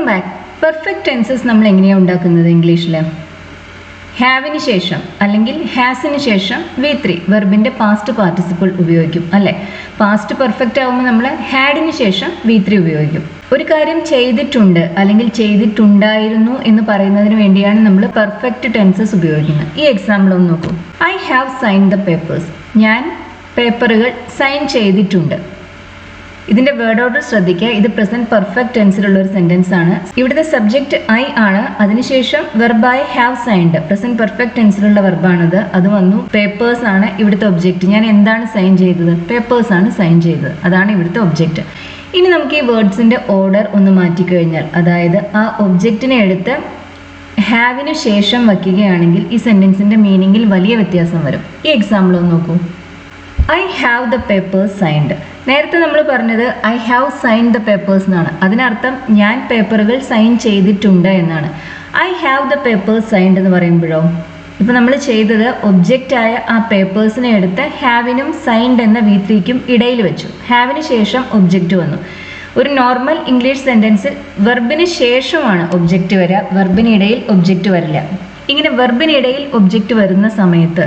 Welcome back. Perfect tenses നമ്മൾ എങ്ങനെയാണ് ഉണ്ടാക്കുന്നത് ഇംഗ്ലീഷിൽ? ഹാവിന് ശേഷം അല്ലെങ്കിൽ ഹാസിന് ശേഷം V3 വെർബിൻ്റെ പാസ്റ്റ് പാർട്ടിസിപ്പിൾ ഉപയോഗിക്കും അല്ലേ. പാസ്റ്റ് പെർഫെക്റ്റ് ആകുമ്പോൾ നമ്മൾ ഹാഡിന് ശേഷം V3 ഉപയോഗിക്കും. ഒരു കാര്യം ചെയ്തിട്ടുണ്ട് അല്ലെങ്കിൽ ചെയ്തിട്ടുണ്ടായിരുന്നു എന്ന് പറയുന്നതിന് വേണ്ടിയാണ് നമ്മൾ പെർഫെക്റ്റ് ടെൻസസ് ഉപയോഗിക്കുന്നത്. ഈ എക്സാമ്പിൾ ഒന്ന് നോക്കൂ. I have sign the papers. ഞാൻ പേപ്പറുകൾ സൈൻ ചെയ്തിട്ടുണ്ട്. ഇതിന്റെ വേർഡ് ഓർഡർ ശ്രദ്ധിക്കുക. ഇത് പ്രസന്റ് പെർഫെക്റ്റ് ടെൻസിലുള്ള ഒരു സെന്റൻസ് ആണ്. ഇവിടുത്തെ സബ്ജക്റ്റ് ഐ ആണ്, അതിനുശേഷം വെർബായ ഹാവ് സൈൻഡ് പ്രസന്റ് പെർഫെക്റ്റ് ടെൻസിലുള്ള വെർബാണത്. അത് വന്നു. പേപ്പേഴ്സ് ആണ് ഇവിടുത്തെ ഒബ്ജക്റ്റ്. ഞാൻ എന്താണ് സൈൻ ചെയ്തത്? പേപ്പേഴ്സ് ആണ് സൈൻ ചെയ്തത്. അതാണ് ഇവിടുത്തെ ഒബ്ജക്റ്റ്. ഇനി നമുക്ക് ഈ വേർഡ്സിന്റെ ഓർഡർ ഒന്ന് മാറ്റിക്കഴിഞ്ഞാൽ, അതായത് ആ ഒബ്ജക്റ്റിനെ എടുത്ത് ഹാവിന് ശേഷം വയ്ക്കുകയാണെങ്കിൽ ഈ സെന്റൻസിന്റെ മീനിങ്ങിൽ വലിയ വ്യത്യാസം വരും. ഈ എക്സാമ്പിൾ ഒന്ന് നോക്കൂ. I have the papers signed. നേരത്തെ നമ്മൾ പറഞ്ഞത് I have sign the papers എന്നാണ്. അതിനർത്ഥം ഞാൻ പേപ്പറുകൾ സൈൻ ചെയ്തിട്ടുണ്ട് എന്നാണ്. I have the papers signed എന്ന് പറയുമ്പോഴോ ഇപ്പം നമ്മൾ ചെയ്തത് ഒബ്ജക്റ്റായ ആ പേപ്പേഴ്സിനെ എടുത്ത് ഹാവിനും സൈൻഡ് എന്ന V3ക്കും ഇടയിൽ വെച്ചു. ഹാവിന് ശേഷം ഒബ്ജക്റ്റ് വന്നു. ഒരു നോർമൽ ഇംഗ്ലീഷ് സെൻറ്റൻസിൽ വെർബിന് ശേഷമാണ് ഒബ്ജക്റ്റ് വരിക, വെർബിനിടയിൽ ഒബ്ജക്റ്റ് വരില്ല. ഇങ്ങനെ വെർബിനിടയിൽ ഒബ്ജക്റ്റ് വരുന്ന സമയത്ത്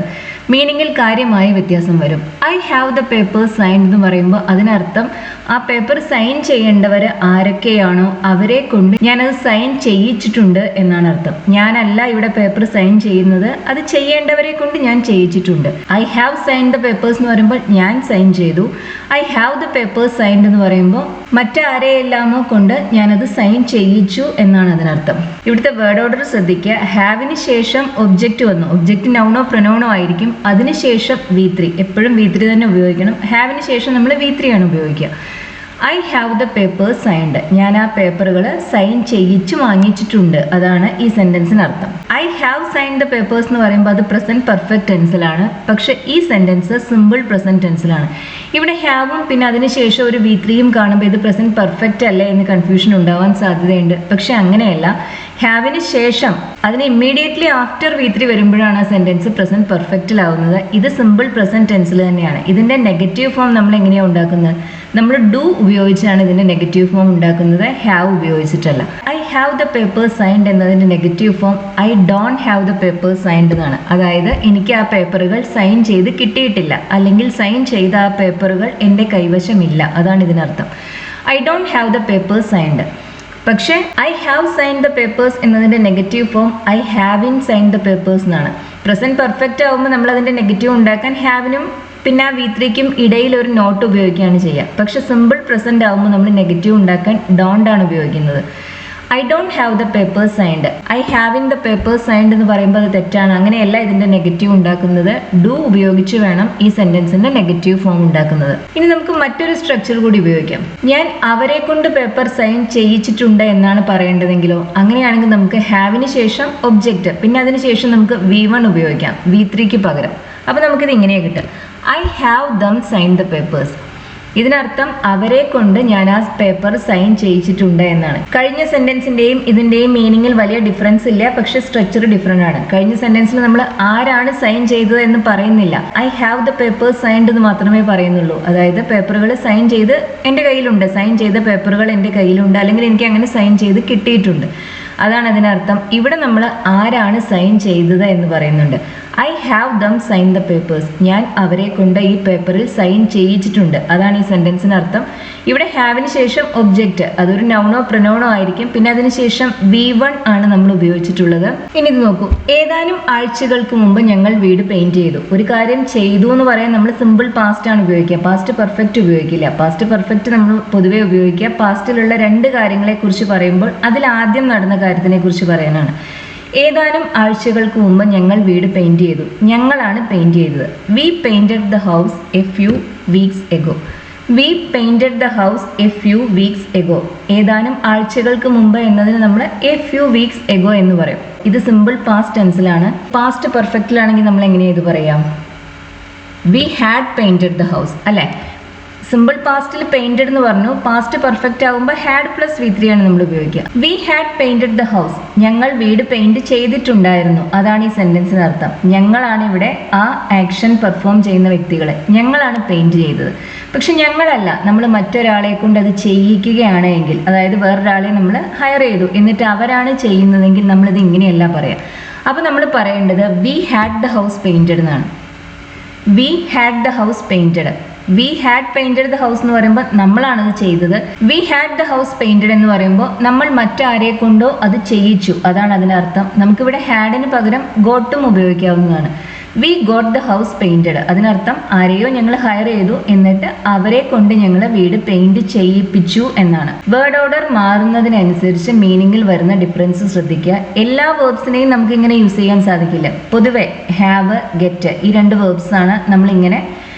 മീനിങ്ങിൽ കാര്യമായ വ്യത്യാസം വരും. I have the papers sign എന്ന് പറയുമ്പോൾ അതിനർത്ഥം ആ പേപ്പർ സൈൻ ചെയ്യേണ്ടവർ ആരൊക്കെയാണോ അവരെ കൊണ്ട് ഞാനത് സൈൻ ചെയ്യിച്ചിട്ടുണ്ട് എന്നാണ് അർത്ഥം. ഞാനല്ല ഇവിടെ പേപ്പർ സൈൻ ചെയ്യുന്നത്, അത് ചെയ്യേണ്ടവരെ കൊണ്ട് ഞാൻ ചെയ്യിച്ചിട്ടുണ്ട്. I have sign the papers എന്ന് പറയുമ്പോൾ ഞാൻ സൈൻ ചെയ്തു. I have the papers signed എന്ന് പറയുമ്പോൾ മറ്റാരെയെല്ലാമോ കൊണ്ട് ഞാനത് സൈൻ ചെയ്യിച്ചു എന്നാണ് അതിനർത്ഥം. ഇവിടുത്തെ വേർഡ് ഓർഡർ ശ്രദ്ധിക്കുക. ഹാവിന് ശേഷം ഒബ്ജക്റ്റ് വന്നു. ഒബ്ജക്റ്റ് നൗണോ പ്രൊനൗണോ ആയിരിക്കും. അതിനുശേഷം V3, എപ്പോഴും V3 തന്നെ ഉപയോഗിക്കണം. ഹാവിന് ശേഷം നമ്മൾ V3 ആണ് ഉപയോഗിക്കുക. I have the papers signed. ഞാൻ ആ പേപ്പറുകൾ സൈൻ ചെയ്യിച്ചു വാങ്ങിച്ചിട്ടുണ്ട്. അതാണ് ഈ സെന്റൻസിന് അർത്ഥം. I have sign the papers എന്ന് പറയുമ്പോൾ അത് പ്രസന്റ് പെർഫെക്റ്റ് ടെൻസിലാണ്. പക്ഷെ ഈ സെന്റൻസ് സിമ്പിൾ പ്രസന്റ് ടെൻസിലാണ്. ഇവിടെ ഹാവും പിന്നെ അതിനുശേഷം ഒരു V3യും കാണുമ്പോൾ ഇത് പ്രസന്റ് പെർഫെക്റ്റ് അല്ലേ എന്ന് കൺഫ്യൂഷൻ ഉണ്ടാവാൻ സാധ്യതയുണ്ട്. പക്ഷെ അങ്ങനെയല്ല. ഹാവിന് ശേഷം അതിന് ഇമ്മീഡിയറ്റ്ലി ആഫ്റ്റർ V3 വരുമ്പോഴാണ് ആ സെന്റൻസ് പ്രസന്റ് പെർഫെക്റ്റിലാവുന്നത്. ഇത് സിമ്പിൾ പ്രസന്റ് ടെൻസിൽ തന്നെയാണ്. ഇതിന്റെ നെഗറ്റീവ് ഫോം നമ്മൾ എങ്ങനെയാണ് ഉണ്ടാക്കുന്നത്? നമ്മൾ ഡു ഉപയോഗിച്ചാണ് ഇതിന്റെ നെഗറ്റീവ് ഫോം ഉണ്ടാക്കുന്നത്, ഹാവ് ഉപയോഗിച്ചിട്ടല്ല. I have the papers signed എന്നതിന്റെ negative form I don't have the papers signed എന്നാണ്. അതായത് എനിക്ക് ആ പേപ്പറുകൾ സൈൻ ചെയ്ത് കിട്ടിയിട്ടില്ല, അല്ലെങ്കിൽ സൈൻ ചെയ്ത ആ പേപ്പറുകൾ എൻ്റെ കൈവശമില്ല. അതാണ് ഇതിനർത്ഥം. I don't have the papers signed. പക്ഷേ I have sign the papers എന്നതിൻ്റെ negative form I haven't sign the papers എന്നാണ്. പ്രസന്റ് പെർഫെക്റ്റ് ആകുമ്പോൾ നമ്മൾ അതിൻ്റെ നെഗറ്റീവ് ഉണ്ടാക്കാൻ ഹാവിനും പിന്നെ ആ V3ക്കും ഇടയിൽ ഒരു നോട്ട് ഉപയോഗിക്കുകയാണ് ചെയ്യുക. പക്ഷെ സിമ്പിൾ പ്രസന്റ് ആകുമ്പോൾ നമ്മൾ നെഗറ്റീവ് ഉണ്ടാക്കാൻ ഡോണ്ട് ആണ് ഉപയോഗിക്കുന്നത്. I don't have the papers signed. I haven't the papers signed എന്ന് പറയുമ്പോൾ അത് തെറ്റാണ്. അങ്ങനെയല്ല ഇതിന്റെ നെഗറ്റീവ് ഉണ്ടാക്കുന്നത്. ഡു ഉപയോഗിച്ച് വേണം ഈ സെന്റൻസിന്റെ നെഗറ്റീവ് ഫോം ഉണ്ടാക്കുന്നത്. ഇനി നമുക്ക് മറ്റൊരു സ്ട്രക്ചർ കൂടി ഉപയോഗിക്കാം. ഞാൻ അവരെ കൊണ്ട് പേപ്പർ സൈൻ ചെയ്യിച്ചിട്ടുണ്ട് എന്നാണ് പറയേണ്ടതെങ്കിലോ, അങ്ങനെയാണെങ്കിൽ നമുക്ക് ഹാവിന് ശേഷം ഒബ്ജക്റ്റ് പിന്നെ അതിനുശേഷം നമുക്ക് V1 ഉപയോഗിക്കാം V3ക്ക് പകരം. അപ്പോൾ നമുക്കിത് ഇങ്ങനെയാണ് കിട്ടുക. I have them sign the papers. ഇതിനർത്ഥം അവരെ കൊണ്ട് ഞാൻ ആ പേപ്പർ സൈൻ ചെയ്യിച്ചിട്ടുണ്ട് എന്നാണ്. കഴിഞ്ഞ സെന്റൻസിന്റെയും ഇതിന്റെയും മീനിങ്ങിൽ വലിയ ഡിഫറൻസ് ഇല്ല, പക്ഷെ സ്ട്രക്ചർ ഡിഫറെന്റ് ആണ്. കഴിഞ്ഞ സെന്റൻസിൽ നമ്മൾ ആരാണ് സൈൻ ചെയ്തത് എന്ന് പറയുന്നില്ല. I have the papers signed എന്ന് മാത്രമേ പറയുന്നുള്ളൂ. അതായത് പേപ്പറുകൾ സൈൻ ചെയ്ത് എൻ്റെ കയ്യിലുണ്ട്, സൈൻ ചെയ്ത പേപ്പറുകൾ എൻ്റെ കയ്യിലുണ്ട്, അല്ലെങ്കിൽ എനിക്ക് അങ്ങനെ സൈൻ ചെയ്ത് കിട്ടിയിട്ടുണ്ട്. അതാണ് അതിനർത്ഥം. ഇവിടെ നമ്മൾ ആരാണ് സൈൻ ചെയ്തത് എന്ന് പറയുന്നുണ്ട്. I have them sign the papers. ഞാൻ അവരെ കൊണ്ട് ഈ പേപ്പറിൽ സൈൻ ചെയ്യിച്ചിട്ടുണ്ട്. അതാണ് ഈ സെന്റൻസിന് അർത്ഥം. ഇവിടെ ഹാവിന് ശേഷം ഒബ്ജക്റ്റ്, അതൊരു നൗണോ പ്രൊനൗണോ ആയിരിക്കും. പിന്നെ അതിനുശേഷം V1 ആണ് നമ്മൾ ഉപയോഗിച്ചിട്ടുള്ളത്. ഇനി ഇത് നോക്കൂ. ഏതാനും ആഴ്ചകൾക്ക് മുമ്പ് ഞങ്ങൾ വീട് പെയിന്റ് ചെയ്തു. ഒരു കാര്യം ചെയ്തു എന്ന് പറയാൻ നമ്മൾ സിമ്പിൾ പാസ്റ്റ് ആണ് ഉപയോഗിക്കുക, പാസ്റ്റ് പെർഫെക്റ്റ് ഉപയോഗിക്കില്ല. പാസ്റ്റ് പെർഫെക്റ്റ് നമ്മൾ പൊതുവെ ഉപയോഗിക്കുക പാസ്റ്റിലുള്ള രണ്ട് കാര്യങ്ങളെ കുറിച്ച് പറയുമ്പോൾ അതിൽ ആദ്യം നടന്ന കാര്യത്തിനെ കുറിച്ച് പറയാനാണ്. ഏതാനും ആഴ്ചകൾക്ക് മുമ്പ് ഞങ്ങൾ വീട് പെയിന്റ് ചെയ്തു. ഞങ്ങളാണ് പെയിന്റ് ചെയ്തത്. We painted the house a few weeks ago. We painted the house a few weeks ago. ഏതാനും ആഴ്ചകൾക്ക് മുമ്പ് എന്നതിന് നമ്മൾ എ ഫ്യൂ വീക്സ് എഗോ എന്ന് പറയും. ഇത് സിമ്പിൾ പാസ്റ്റ് ടെൻസിലാണ്. പാസ്റ്റ് പെർഫെക്റ്റിലാണെങ്കിൽ നമ്മൾ എങ്ങനെയാണ് ഇത് പറയാം? V had painted the house അല്ലേ. സിമ്പിൾ പാസ്റ്റിൽ പെയിന്റഡ് എന്ന് പറഞ്ഞു. പാസ്റ്റ് പെർഫെക്റ്റ് ആകുമ്പോൾ ഹാഡ് പ്ലസ് V3 ആണ് നമ്മൾ ഉപയോഗിക്കുക. We had painted the house. ഞങ്ങൾ വീട് പെയിന്റ് ചെയ്തിട്ടുണ്ടായിരുന്നു. അതാണ് ഈ സെന്റൻസിന് അർത്ഥം. ഞങ്ങളാണ് ഇവിടെ ആ ആക്ഷൻ പെർഫോം ചെയ്യുന്ന വ്യക്തികളെ. ഞങ്ങളാണ് പെയിന്റ് ചെയ്തത്. പക്ഷെ ഞങ്ങളല്ല, നമ്മൾ മറ്റൊരാളെ കൊണ്ട് അത് ചെയ്യിക്കുകയാണ് എങ്കിൽ, അതായത് വേറൊരാളെ നമ്മൾ ഹയർ ചെയ്തു എന്നിട്ട് അവരാണ് ചെയ്യുന്നതെങ്കിൽ നമ്മളിത് ഇങ്ങനെയല്ല പറയാം. അപ്പോൾ നമ്മൾ പറയേണ്ടത് we had the house painted എന്നാണ്. We had the house painted. We had painted the house എന്ന് പറയുമ്പോൾ നമ്മളാണത് ചെയ്തത്. We had the house painted എന്ന് പറയുമ്പോൾ നമ്മൾ മറ്റാരെ കൊണ്ടോ അത് ചെയ്യിച്ചു, അതാണ് അതിനർത്ഥം. നമുക്കിവിടെ ഹാഡിന് പകരം ഗോട്ടും ഉപയോഗിക്കാവുന്നതാണ്. We got the house painted, അതിനർത്ഥം ആരെയോ ഞങ്ങൾ ഹയർ ചെയ്തു എന്നിട്ട് അവരെ കൊണ്ട് ഞങ്ങൾ വീട് പെയിന്റ് ചെയ്യിപ്പിച്ചു എന്നാണ്. വേർഡ് ഓർഡർ മാറുന്നതിനനുസരിച്ച് മീനിങ്ങിൽ വരുന്ന ഡിഫറൻസ് ശ്രദ്ധിക്കുക. എല്ലാ വേർബ്സിനെയും നമുക്ക് ഇങ്ങനെ യൂസ് ചെയ്യാൻ സാധിക്കില്ല. പൊതുവെ ഹാവ്, ഗെറ്റ് ഈ രണ്ട് വേർബ്സ് ആണ് നമ്മളിങ്ങനെ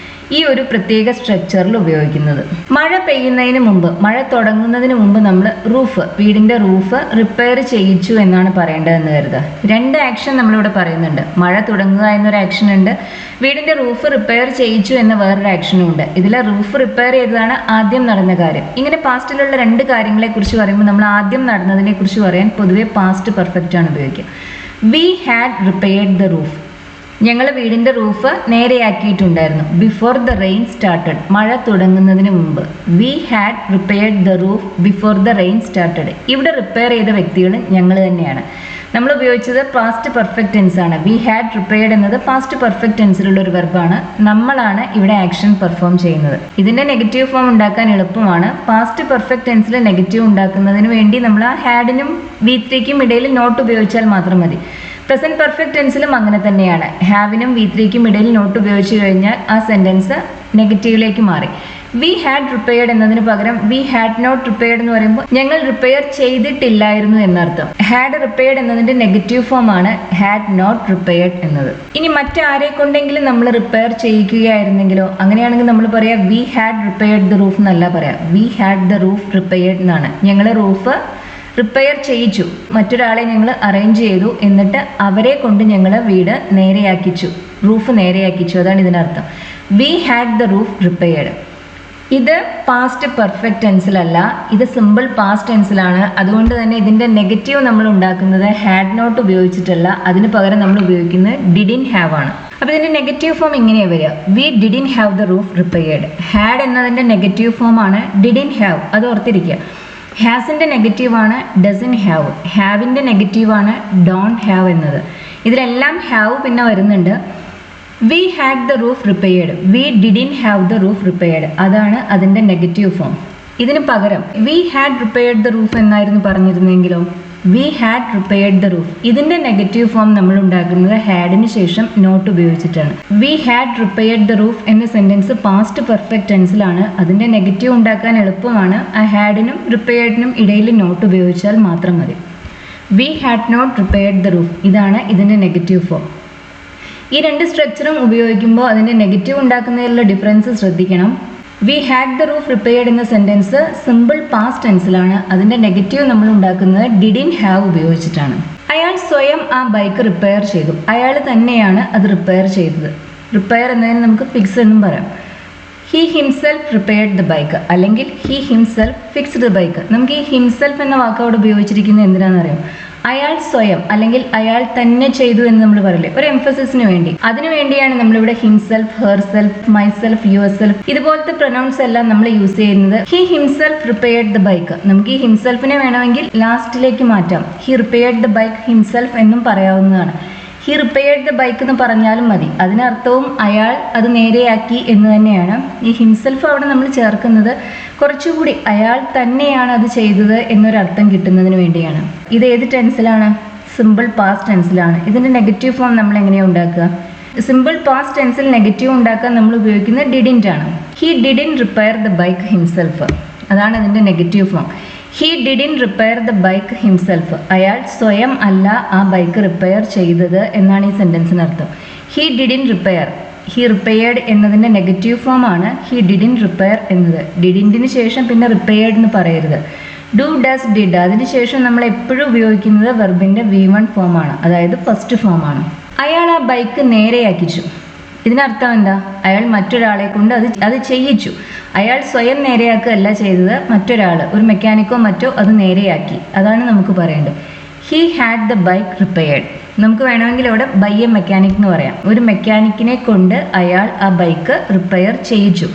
ഈ ഒരു പ്രത്യേക സ്ട്രക്ചറിൽ ഉപയോഗിക്കുന്നത്. മഴ പെയ്യുന്നതിന് മുമ്പ്, മഴ തുടങ്ങുന്നതിന് മുമ്പ് നമ്മൾ റൂഫ്, വീടിൻ്റെ റൂഫ് റിപ്പയർ ചെയ്യിച്ചു എന്നാണ് പറയേണ്ടതെന്ന് കരുതുക. രണ്ട് ആക്ഷൻ നമ്മളിവിടെ പറയുന്നുണ്ട്. മഴ തുടങ്ങുക എന്നൊരു ആക്ഷൻ ഉണ്ട്, വീടിൻ്റെ റൂഫ് റിപ്പയർ ചെയ്യിച്ചു എന്ന വേറൊരു ആക്ഷനും ഉണ്ട്. ഇതിൽ റൂഫ് റിപ്പയർ ചെയ്തതാണ് ആദ്യം നടന്ന കാര്യം. ഇങ്ങനെ പാസ്റ്റിലുള്ള രണ്ട് കാര്യങ്ങളെക്കുറിച്ച് പറയുമ്പോൾ നമ്മൾ ആദ്യം നടന്നതിനെ കുറിച്ച് പറയാൻ പൊതുവെ പാസ്റ്റ് പെർഫെക്റ്റ് ആണ് ഉപയോഗിക്കുക. We had repaired the roof. ഞങ്ങൾ വീടിൻ്റെ റൂഫ് നേരെയാക്കിയിട്ടുണ്ടായിരുന്നു. ബിഫോർ ദ റെയിൻ സ്റ്റാർട്ടഡ്, മഴ തുടങ്ങുന്നതിന് മുമ്പ്. We had repaired the roof before the rain started. ഇവിടെ റിപ്പയർ ചെയ്ത വ്യക്തികൾ ഞങ്ങൾ തന്നെയാണ്. നമ്മൾ ഉപയോഗിച്ചത് പാസ്റ്റ് പെർഫെക്റ്റ് ടെൻസ് ആണ്. വി ഹാഡ് റിപ്പയർഡ് എന്നത് പാസ്റ്റ് പെർഫെക്റ്റ് ടെൻസിലുള്ള ഒരു വെർബാണ്. നമ്മളാണ് ഇവിടെ ആക്ഷൻ പെർഫോം ചെയ്യുന്നത്. ഇതിൻ്റെ നെഗറ്റീവ് ഫോം ഉണ്ടാക്കാൻ എളുപ്പമാണ്. പാസ്റ്റ് പെർഫെക്റ്റ് ടെൻസിൽ നെഗറ്റീവ് ഉണ്ടാക്കുന്നതിന് വേണ്ടി നമ്മൾ ആ ഹാഡിനും V3ക്കും ഇടയിൽ നോട്ട് ഉപയോഗിച്ചാൽ മാത്രം മതി. പ്രസന്റ് പെർഫെക്റ്റ് ടെൻസിലും അങ്ങനെ തന്നെയാണ്. ഹാവിനും V3ക്കും ഇടയിൽ നോട്ട് ഉപയോഗിച്ച് കഴിഞ്ഞാൽ ആ സെന്റൻസ് നെഗറ്റീവിലേക്ക് മാറി. വി ഹാഡ് റിപ്പയർഡ് എന്നതിന് പകരം വി ഹാഡ് നോട്ട് റിപ്പയർഡ് എന്ന് പറയുമ്പോൾ ഞങ്ങൾ റിപ്പയർ ചെയ്തിട്ടില്ലായിരുന്നു എന്നർത്ഥം. ഹാഡ് റിപ്പയർഡ് എന്നതിന്റെ നെഗറ്റീവ് ഫോം ആണ് ഹാഡ് നോട്ട് റിപ്പയർഡ് എന്നത്. ഇനി മറ്റാരെ കൊണ്ടെങ്കിലും നമ്മൾ റിപ്പയർ ചെയ്യിക്കുകയായിരുന്നെങ്കിലോ, അങ്ങനെയാണെങ്കിൽ നമ്മൾ പറയാം V had repaired the roof എന്നല്ല പറയാം, V had the roof repaired എന്നാണ്. ഞങ്ങൾ റൂഫ് റിപ്പയർ ചെയ്യിച്ചു, മറ്റൊരാളെ ഞങ്ങൾ അറേഞ്ച് ചെയ്തു എന്നിട്ട് അവരെ കൊണ്ട് ഞങ്ങൾ വീട് നേരെയാക്കിച്ചു, റൂഫ് നേരെയാക്കിച്ചു, അതാണ് ഇതിനർത്ഥം. V had the roof repaired. ഇത് പാസ്റ്റ് പെർഫെക്റ്റ് ടെൻസിലല്ല, ഇത് സിമ്പിൾ പാസ്റ്റ് ടെൻസിലാണ്. അതുകൊണ്ട് തന്നെ ഇതിൻ്റെ നെഗറ്റീവ് നമ്മൾ ഉണ്ടാക്കുന്നത് ഹാഡ് നോട്ട് ഉപയോഗിച്ചിട്ടല്ല, അതിന് പകരം നമ്മൾ ഉപയോഗിക്കുന്നത് ഡിഡിൻ ഹാവ് ആണ്. അപ്പോൾ ഇതിൻ്റെ നെഗറ്റീവ് ഫോം ഇങ്ങനെയാണ് വരിക, V didn't have the roof repaired. Had എന്നതിൻ്റെ നെഗറ്റീവ് ഫോമാണ് ഡിഡിൻ ഹാവ്, അത് ഓർത്തിരിക്കുക. ഹാസിൻ്റെ നെഗറ്റീവാണ് ഡസൻ ഹാവ്, ഹാവിൻ്റെ നെഗറ്റീവാണ് ഡോണ്ട് ഹാവ് എന്നത്. ഇതിലെല്ലാം ഹാവ് പിന്നെ വരുന്നുണ്ട്. We had the roof repaired, we didn't have the roof repaired, അതാണ് അതിൻ്റെ നെഗറ്റീവ് ഫോം. ഇതിന് പകരം we had repaired the roof എന്നായിരുന്നു പറഞ്ഞിരുന്നെങ്കിലോ, we had repaired the roof. ഇതിൻ്റെ നെഗറ്റീവ് ഫോം നമ്മൾ ഉണ്ടാക്കുന്നത് ഹാഡിന് ശേഷം നോട്ട് ഉപയോഗിച്ചിട്ടാണ്. We had repaired the roof എന്ന സെൻറ്റൻസ് പാസ്റ്റ് പെർഫെക്റ്റ് ടെൻസിലാണ്. അതിൻ്റെ നെഗറ്റീവ് ഉണ്ടാക്കാൻ എളുപ്പമാണ്. ആ ഹാഡിനും റിപ്പയർഡിനും ഇടയിൽ നോട്ട് ഉപയോഗിച്ചാൽ മാത്രം മതി. We had not repaired the roof, ഇതാണ് ഇതിൻ്റെ നെഗറ്റീവ് ഫോം. ഈ രണ്ട് സ്ട്രക്ചറും ഉപയോഗിക്കുമ്പോൾ അതിൻ്റെ നെഗറ്റീവ് ഉണ്ടാക്കുന്നതിലുള്ള ഡിഫറൻസ് ശ്രദ്ധിക്കണം. We had the roof repaired എന്ന സെൻറ്റൻസ് സിമ്പിൾ പാസ്റ്റ് ടെൻസിലാണ്. അതിൻ്റെ നെഗറ്റീവ് നമ്മൾ ഉണ്ടാക്കുന്നത് ഡിഡിൻ ഹാവ് ഉപയോഗിച്ചിട്ടാണ്. അയാൾ സ്വയം ആ ബൈക്ക് റിപ്പയർ ചെയ്തു, അയാൾ തന്നെയാണ് അത് റിപ്പയർ ചെയ്തത്. റിപ്പയർ എന്നതിന് നമുക്ക് ഫിക്സ് എന്നും പറയാം. He himself repaired the bike, അല്ലെങ്കിൽ he himself fixed the bike. നമുക്ക് ഈ ഹിംസെൽഫ് എന്ന വാക്ക് അവിടെ ഉപയോഗിച്ചിരിക്കുന്നത് എന്തിനാണെന്നറിയാം, അയാൾ സ്വയം അല്ലെങ്കിൽ അയാൾ തന്നെ ചെയ്തു എന്ന് നമ്മൾ പറയില്ലേ, ഒരു എംഫസിസിന് വേണ്ടി. അതിനു വേണ്ടിയാണ് നമ്മളിവിടെ ഹിംസെൽഫ്, ഹെർസെൽഫ്, മൈസെൽഫ്, യുവർസെൽഫ് ഇതുപോലത്തെ പ്രൊനൗൺസ് എല്ലാം നമ്മൾ യൂസ് ചെയ്യുന്നത്. He himself repaired the bike, നമുക്ക് ഈ ഹിംസെൽഫിനെ വേണമെങ്കിൽ ലാസ്റ്റിലേക്ക് മാറ്റാം. He repaired the bike himself എന്നും പറയാവുന്നതാണ്. ഹി റിപ്പയർഡ് ദ ബൈക്ക് എന്ന് പറഞ്ഞാലും മതി. അതിനർത്ഥവും അയാൾ അത് നേരെയാക്കി എന്ന് തന്നെയാണ്. ഈ ഹിംസെൽഫ് അവിടെ നമ്മൾ ചേർക്കുന്നത് കുറച്ചുകൂടി അയാൾ തന്നെയാണ് അത് ചെയ്തത് എന്നൊരർത്ഥം കിട്ടുന്നതിന് വേണ്ടിയാണ്. ഇത് ഏത് ടെൻസിലാണ്? Simple past ടെൻസിലാണ്. ഇതിൻ്റെ നെഗറ്റീവ് ഫോം നമ്മൾ എങ്ങനെയാണ് ഉണ്ടാക്കുക? സിമ്പിൾ പാസ്റ്റ് ടെൻസിൽ നെഗറ്റീവ് ഉണ്ടാക്കാൻ നമ്മൾ ഉപയോഗിക്കുന്നത് ഡിഡിൻറ്റ് ആണ്. He didn't repair the bike himself, അതാണ് അതിൻ്റെ negative form. He didn't repair the bike himself, അയാൾ സ്വയം അല്ല ആ ബൈക്ക് റിപ്പയർ ചെയ്തത് എന്നാണ് ഈ സെൻറ്റൻസിനർത്ഥം. He didn't repair, he repaired എന്നതിൻ്റെ നെഗറ്റീവ് ഫോമാണ് ഹി ഡിഡിൻ റിപ്പയർ എന്നത്. ഡിഡിൻറ്റിന് ശേഷം പിന്നെ റിപ്പയർഡ് എന്ന് പറയരുത്. ഡു, ഡസ്, ഡിഡ് അതിന് ശേഷം നമ്മൾ എപ്പോഴും ഉപയോഗിക്കുന്നത് വെർബിൻ്റെ V1 ഫോമാണ്, അതായത് ഫസ്റ്റ് ഫോമാണ്. അയാൾ ആ ബൈക്ക് നേരെയാക്കിച്ചു. ഇതിനർത്ഥം എന്താ? അയാൾ മറ്റൊരാളെ കൊണ്ട് അത് ചെയ്യിച്ചു. അയാൾ സ്വയം നേരെയാക്കുകയല്ല ചെയ്തത്, മറ്റൊരാൾ, ഒരു മെക്കാനിക്കോ മറ്റോ അത് നേരെയാക്കി. അതാണ് നമുക്ക് പറയേണ്ടത്. He had the bike repaired. നമുക്ക് വേണമെങ്കിൽ ഇവിടെ ബൈ എ മെക്കാനിക് എന്ന് പറയാം. ഒരു മെക്കാനിക്കിനെ കൊണ്ട് അയാൾ ആ ബൈക്ക് റിപ്പയർ ചെയ്യിച്ചു.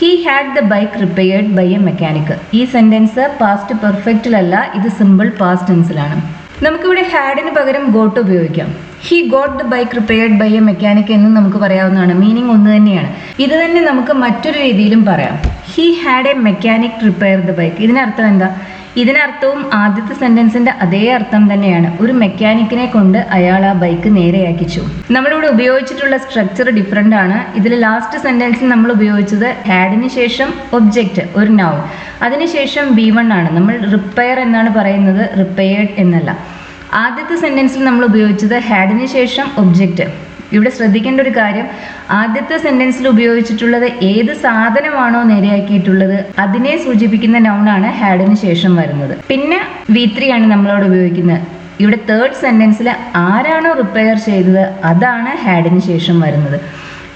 He had the bike repaired by a mechanic. ഈ സെന്റൻസ് പാസ്റ്റ് പെർഫെക്റ്റിലല്ല, ഇത് സിമ്പിൾ പാസ്റ്റ് ടെൻസിലാണ്. നമുക്കിവിടെ ഹാഡിന് പകരം ഗോട്ട് ഉപയോഗിക്കാം. He got the bike repaired by a mechanic എന്ന് നമുക്ക് പറയാവുന്നതാണ്. മീനിങ് ഒന്ന് തന്നെയാണ്. ഇത് തന്നെ നമുക്ക് മറ്റൊരു രീതിയിലും പറയാം. He had A mechanic repair the bike. ഇതിനർത്ഥം എന്താ? ഇതിനർത്ഥവും ആദ്യത്തെ സെന്റൻസിന്റെ അതേ അർത്ഥം തന്നെയാണ്. ഒരു മെക്കാനിക്കിനെ കൊണ്ട് അയാൾ ആ ബൈക്ക് നേരെയാക്കിച്ചു. നമ്മളിവിടെ ഉപയോഗിച്ചിട്ടുള്ള സ്ട്രക്ചർ ഡിഫറെൻ്റ് ആണ്. ഇതിൽ ലാസ്റ്റ് സെന്റൻസിൽ നമ്മൾ ഉപയോഗിച്ചത് ഹാഡിന് ശേഷം ഒബ്ജക്റ്റ്, ഒരു നൗൺ, അതിനുശേഷം V1 ആണ്. നമ്മൾ റിപ്പയർ എന്നാണ് പറയുന്നത്, റിപ്പയർഡ് എന്നല്ല. ആദ്യത്തെ സെന്റൻസിൽ നമ്മൾ ഉപയോഗിച്ചത് ഹാഡിന് ശേഷം ഒബ്ജക്റ്റ്. ഇവിടെ ശ്രദ്ധിക്കേണ്ട ഒരു കാര്യം, ആദ്യത്തെ സെന്റൻസിൽ ഉപയോഗിച്ചിട്ടുള്ളത് ഏത് സാധനമാണോ നേരെയാക്കിയിട്ടുള്ളത് അതിനെ സൂചിപ്പിക്കുന്ന നൗണാണ് ഹാഡിന് ശേഷം വരുന്നത്. പിന്നെ V3 ആണ് നമ്മളോട് ഉപയോഗിക്കുന്നത്. ഇവിടെ തേർഡ് സെന്റൻസിൽ ആരാണോ റിപ്പയർ ചെയ്തത് അതാണ് ഹാഡിന് ശേഷം വരുന്നത്.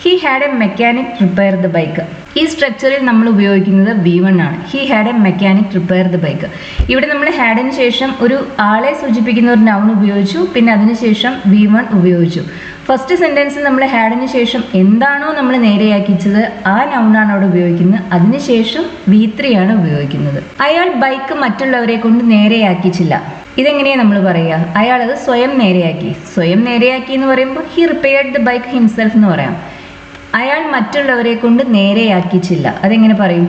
He had A mechanic repair the bike. ഈ സ്ട്രക്ചറിൽ നമ്മൾ ഉപയോഗിക്കുന്നത് V1 ആണ്. He had A mechanic repair the bike. ഇവിടെ നമ്മൾ ഹാഡിന് ശേഷം ഒരു ആളെ സൂചിപ്പിക്കുന്ന ഒരു നൗൺ ഉപയോഗിച്ചു, പിന്നെ അതിനുശേഷം V1 ഉപയോഗിച്ചു. ഫസ്റ്റ് സെന്റൻസിൽ നമ്മൾ ഹാഡിന് ശേഷം എന്താണോ നമ്മൾ നേരെയാക്കിച്ചത് ആ നൗണാണ് അവിടെ ഉപയോഗിക്കുന്നത്. അതിനുശേഷം V3 ആണ് ഉപയോഗിക്കുന്നത്. അയാൾ ബൈക്ക് മറ്റുള്ളവരെ കൊണ്ട് നേരെയാക്കിച്ചില്ല. ഇതെങ്ങനെയാണ് നമ്മൾ പറയുക? അയാൾ അത് സ്വയം നേരെയാക്കി. സ്വയം നേരെയാക്കി എന്ന് പറയുമ്പോൾ he repaired the bike himself എന്ന് പറയാം. അയാൾ മറ്റുള്ളവരെ കൊണ്ട് നേരെയാക്കിച്ചില്ല. അതെങ്ങനെ പറയും?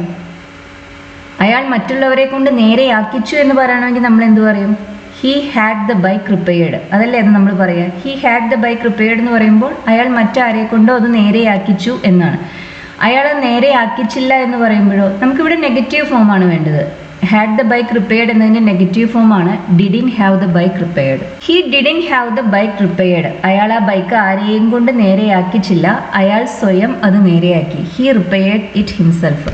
അയാൾ മറ്റുള്ളവരെ കൊണ്ട് നേരെയാക്കിച്ചു എന്ന് പറയണമെങ്കിൽ നമ്മൾ എന്ത് പറയും? He had the bike repaired. അതല്ലേ അത് നമ്മൾ പറയുക. He had the bike repaired എന്ന് പറയുമ്പോൾ അയാൾ മറ്റാരെ കൊണ്ടോ അത് നേരെയാക്കിച്ചു എന്നാണ്. അയാൾ നേരെയാക്കിച്ചില്ല എന്ന് പറയുമ്പോഴോ നമുക്കിവിടെ നെഗറ്റീവ് ഫോമാണ് വേണ്ടത്. ഹാഡ് ദ ബൈക്ക് റിപ്പയർഡ് എന്നതിൻ്റെ നെഗറ്റീവ് ഫോമാണ് didn't have the bike repaired. He didn't have the bike repaired. അയാൾ ആ ബൈക്ക് ആരെയും കൊണ്ട് നേരെയാക്കിച്ചില്ല, അയാൾ സ്വയം അത് നേരെയാക്കി. He repaired it himself.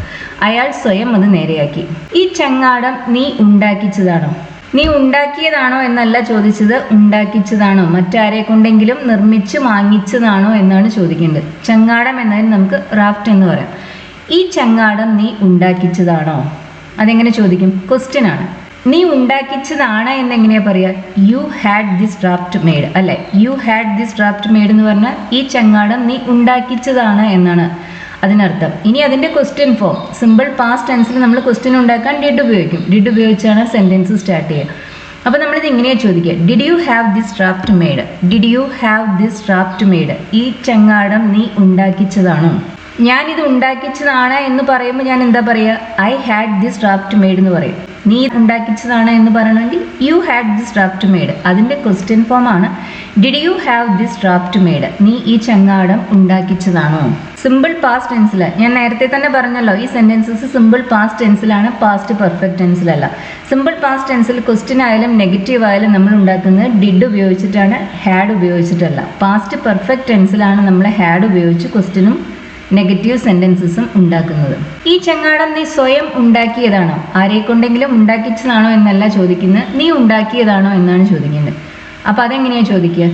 അയാൾ സ്വയം അത് നേരെയാക്കി. ഈ ചങ്ങാടം നീ ഉണ്ടാക്കിച്ചതാണോ? നീ ഉണ്ടാക്കിയതാണോ എന്നല്ല ചോദിച്ചത്, ഉണ്ടാക്കിച്ചതാണോ, മറ്റാരെ കൊണ്ടെങ്കിലും നിർമ്മിച്ച് വാങ്ങിച്ചതാണോ എന്നാണ് ചോദിക്കേണ്ടത്. ചങ്ങാടം എന്നതിന് നമുക്ക് റാഫ്റ്റ് എന്ന് പറയാം. ഈ ചങ്ങാടം നീ ഉണ്ടാക്കിച്ചതാണോ? അതെങ്ങനെ ചോദിക്കും? ക്വസ്റ്റ്യൻ ആണ്. നീ ഉണ്ടാക്കിച്ചതാണ് എന്നെങ്ങനെയാ പറയുക? You had this draft made, അല്ലെ? You had this draft made എന്ന് പറഞ്ഞാൽ ഈ ചങ്ങാടം നീ ഉണ്ടാക്കിച്ചതാണ് എന്നാണ് അതിനർത്ഥം. ഇനി അതിൻ്റെ ക്വസ്റ്റ്യൻ ഫോം, സിമ്പിൾ പാസ്റ്റ് ടെൻസിൽ നമ്മൾ ക്വസ്റ്റ്യൻ ഉണ്ടാക്കാൻ ഡിഡ് ഉപയോഗിക്കും. ഡിഡ് ഉപയോഗിച്ചാണ് സെൻറ്റൻസ് സ്റ്റാർട്ട് ചെയ്യുക. അപ്പോൾ നമ്മളിത് ഇങ്ങനെയാണ് ചോദിക്കുക, did you have this draft made? Did you have this draft made? ഈ ചങ്ങാടം നീ ഉണ്ടാക്കിച്ചതാണോ? ഞാനിത് ഉണ്ടാക്കിച്ചതാണ് എന്ന് പറയുമ്പോൾ ഞാൻ എന്താ പറയുക? I had this draft made എന്ന് പറയും. നീ ഉണ്ടാക്കിച്ചതാണ് എന്ന് പറയണമെങ്കിൽ you had this draft made. അതിൻ്റെ ക്വസ്റ്റ്യൻ ഫോമാണ് did you have this draft made? നീ ഈ ചങ്ങാടം ഉണ്ടാക്കിച്ചതാണോ? സിമ്പിൾ പാസ്റ്റ് ടെൻസിൽ ഞാൻ നേരത്തെ തന്നെ പറഞ്ഞല്ലോ, ഈ സെൻറ്റൻസസ് സിമ്പിൾ പാസ്റ്റ് ടെൻസിലാണ്, പാസ്റ്റ് പെർഫെക്റ്റ് ടെൻസിലല്ല. സിമ്പിൾ പാസ്റ്റ് ടെൻസിൽ ക്വസ്റ്റ്യൻ ആയാലും നെഗറ്റീവ് ആയാലും നമ്മൾ ഉണ്ടാക്കുന്നത് ഡിഡ് ഉപയോഗിച്ചിട്ടാണ്, ഹാഡ് ഉപയോഗിച്ചിട്ടല്ല. പാസ്റ്റ് പെർഫെക്റ്റ് ടെൻസിലാണ് നമ്മൾ ഹാഡ് ഉപയോഗിച്ച് ക്വസ്റ്റ്യനും നെഗറ്റീവ് സെൻറ്റൻസസും ഉണ്ടാക്കുന്നത്. ഈ ചങ്ങാടം നീ സ്വയം ഉണ്ടാക്കിയതാണോ? ആരെക്കൊണ്ടെങ്കിലും ഉണ്ടാക്കിച്ചതാണോ എന്നല്ല ചോദിക്കുന്നത്, നീ ഉണ്ടാക്കിയതാണോ എന്നാണ് ചോദിക്കേണ്ടത്. അപ്പോൾ അതെങ്ങനെയാണ് ചോദിക്കുക?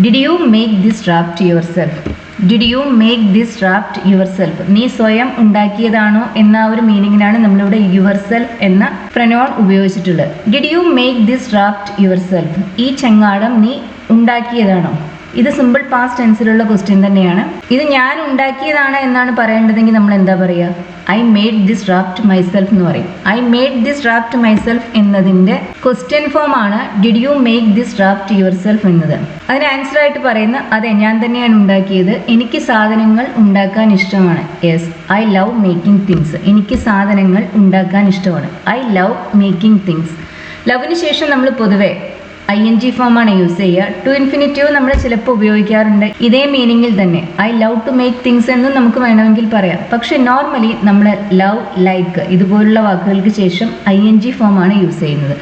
Did you make this draft your self? Did you make this draft your self? നീ സ്വയം ഉണ്ടാക്കിയതാണോ എന്ന ഒരു മീനിങ്ങിനാണ് നമ്മളിവിടെ യുവർ സെൽഫ് എന്ന പ്രനോൺ ഉപയോഗിച്ചിട്ടുള്ളത്. Did you make this draft your self? ഈ ചങ്ങാടം നീ ഉണ്ടാക്കിയതാണോ? ഇത് സിമ്പിൾ പാസ്റ്റ് ടെൻസിലുള്ള ക്വസ്റ്റ്യൻ തന്നെയാണ്. ഇത് ഞാൻ ഉണ്ടാക്കിയതാണ് എന്നാണ് പറയേണ്ടതെങ്കിൽ നമ്മൾ എന്താ പറയുക? I made this draft myself എന്ന് പറയും. I made this draft myself എന്നതിൻ്റെ ക്വസ്റ്റ്യൻ ഫോം ആണ് did you make this draft your self എന്നത്. അതിന് ആൻസർ ആയിട്ട് പറയുന്ന അതെ ഞാൻ തന്നെയാണ് ഉണ്ടാക്കിയത്, എനിക്ക് സാധനങ്ങൾ ഉണ്ടാക്കാൻ ഇഷ്ടമാണ്. Yes, I love making things. എനിക്ക് സാധനങ്ങൾ ഉണ്ടാക്കാൻ ഇഷ്ടമാണ്. I love making things. ലവിന് ശേഷം നമ്മൾ പൊതുവെ ING ഫോമാണ് യൂസ് ചെയ്യുക. ടു ഇൻഫിനിറ്റീവ് നമ്മൾ ചിലപ്പോൾ ഉപയോഗിക്കാറുണ്ട് ഇതേ മീനിങ്ങിൽ തന്നെ. I love to make things എന്നും നമുക്ക് വേണമെങ്കിൽ പറയാം. പക്ഷെ നോർമലി നമ്മൾ ലവ്, ലൈക്ക് ഇതുപോലുള്ള വാക്കുകൾക്ക് ശേഷം ING ഫോമാണ് യൂസ് ചെയ്യുന്നത്.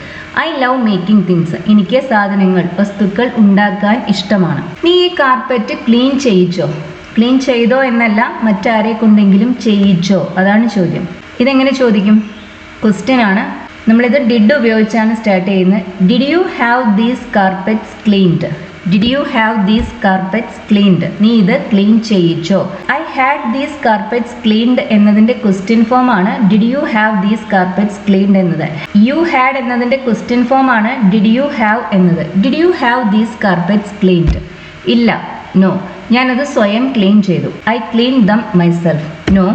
I love making things. എനിക്ക് സാധനങ്ങൾ, വസ്തുക്കൾ ഉണ്ടാക്കാൻ ഇഷ്ടമാണ്. നീ ഈ കാർപ്പറ്റ് ക്ലീൻ ചെയ്യിച്ചോ? ക്ലീൻ ചെയ്തോ എന്നല്ല, മറ്റാരെ കൊണ്ടെങ്കിലും ചെയ്യിച്ചോ, അതാണ് ചോദ്യം. ഇതെങ്ങനെ ചോദിക്കും? ക്വസ്റ്റ്യൻ ആണ്. നമ്മളിത് ഡിഡ് ഉപയോഗിച്ചാണ് സ്റ്റാർട്ട് ചെയ്യുന്നത്. Did you have these carpets cleaned? Did you have these carpets cleaned? നീ ഇത് ക്ലീൻ ചെയ്യിച്ചോ? I had these carpets cleaned എന്നതിന്റെ ക്വസ്റ്റ്യൻ ഫോം ആണ് did you have these carpets cleaned എന്നത്. യു ഹാഡ് എന്നതിന്റെ ക്വസ്റ്റ്യൻ ഫോം ആണ് did you have എന്നത്. Did you have these carpets cleaned? ഇല്ല, നോ, ഞാനത് സ്വയം ക്ലീൻ ചെയ്തു. I clean them myself. No,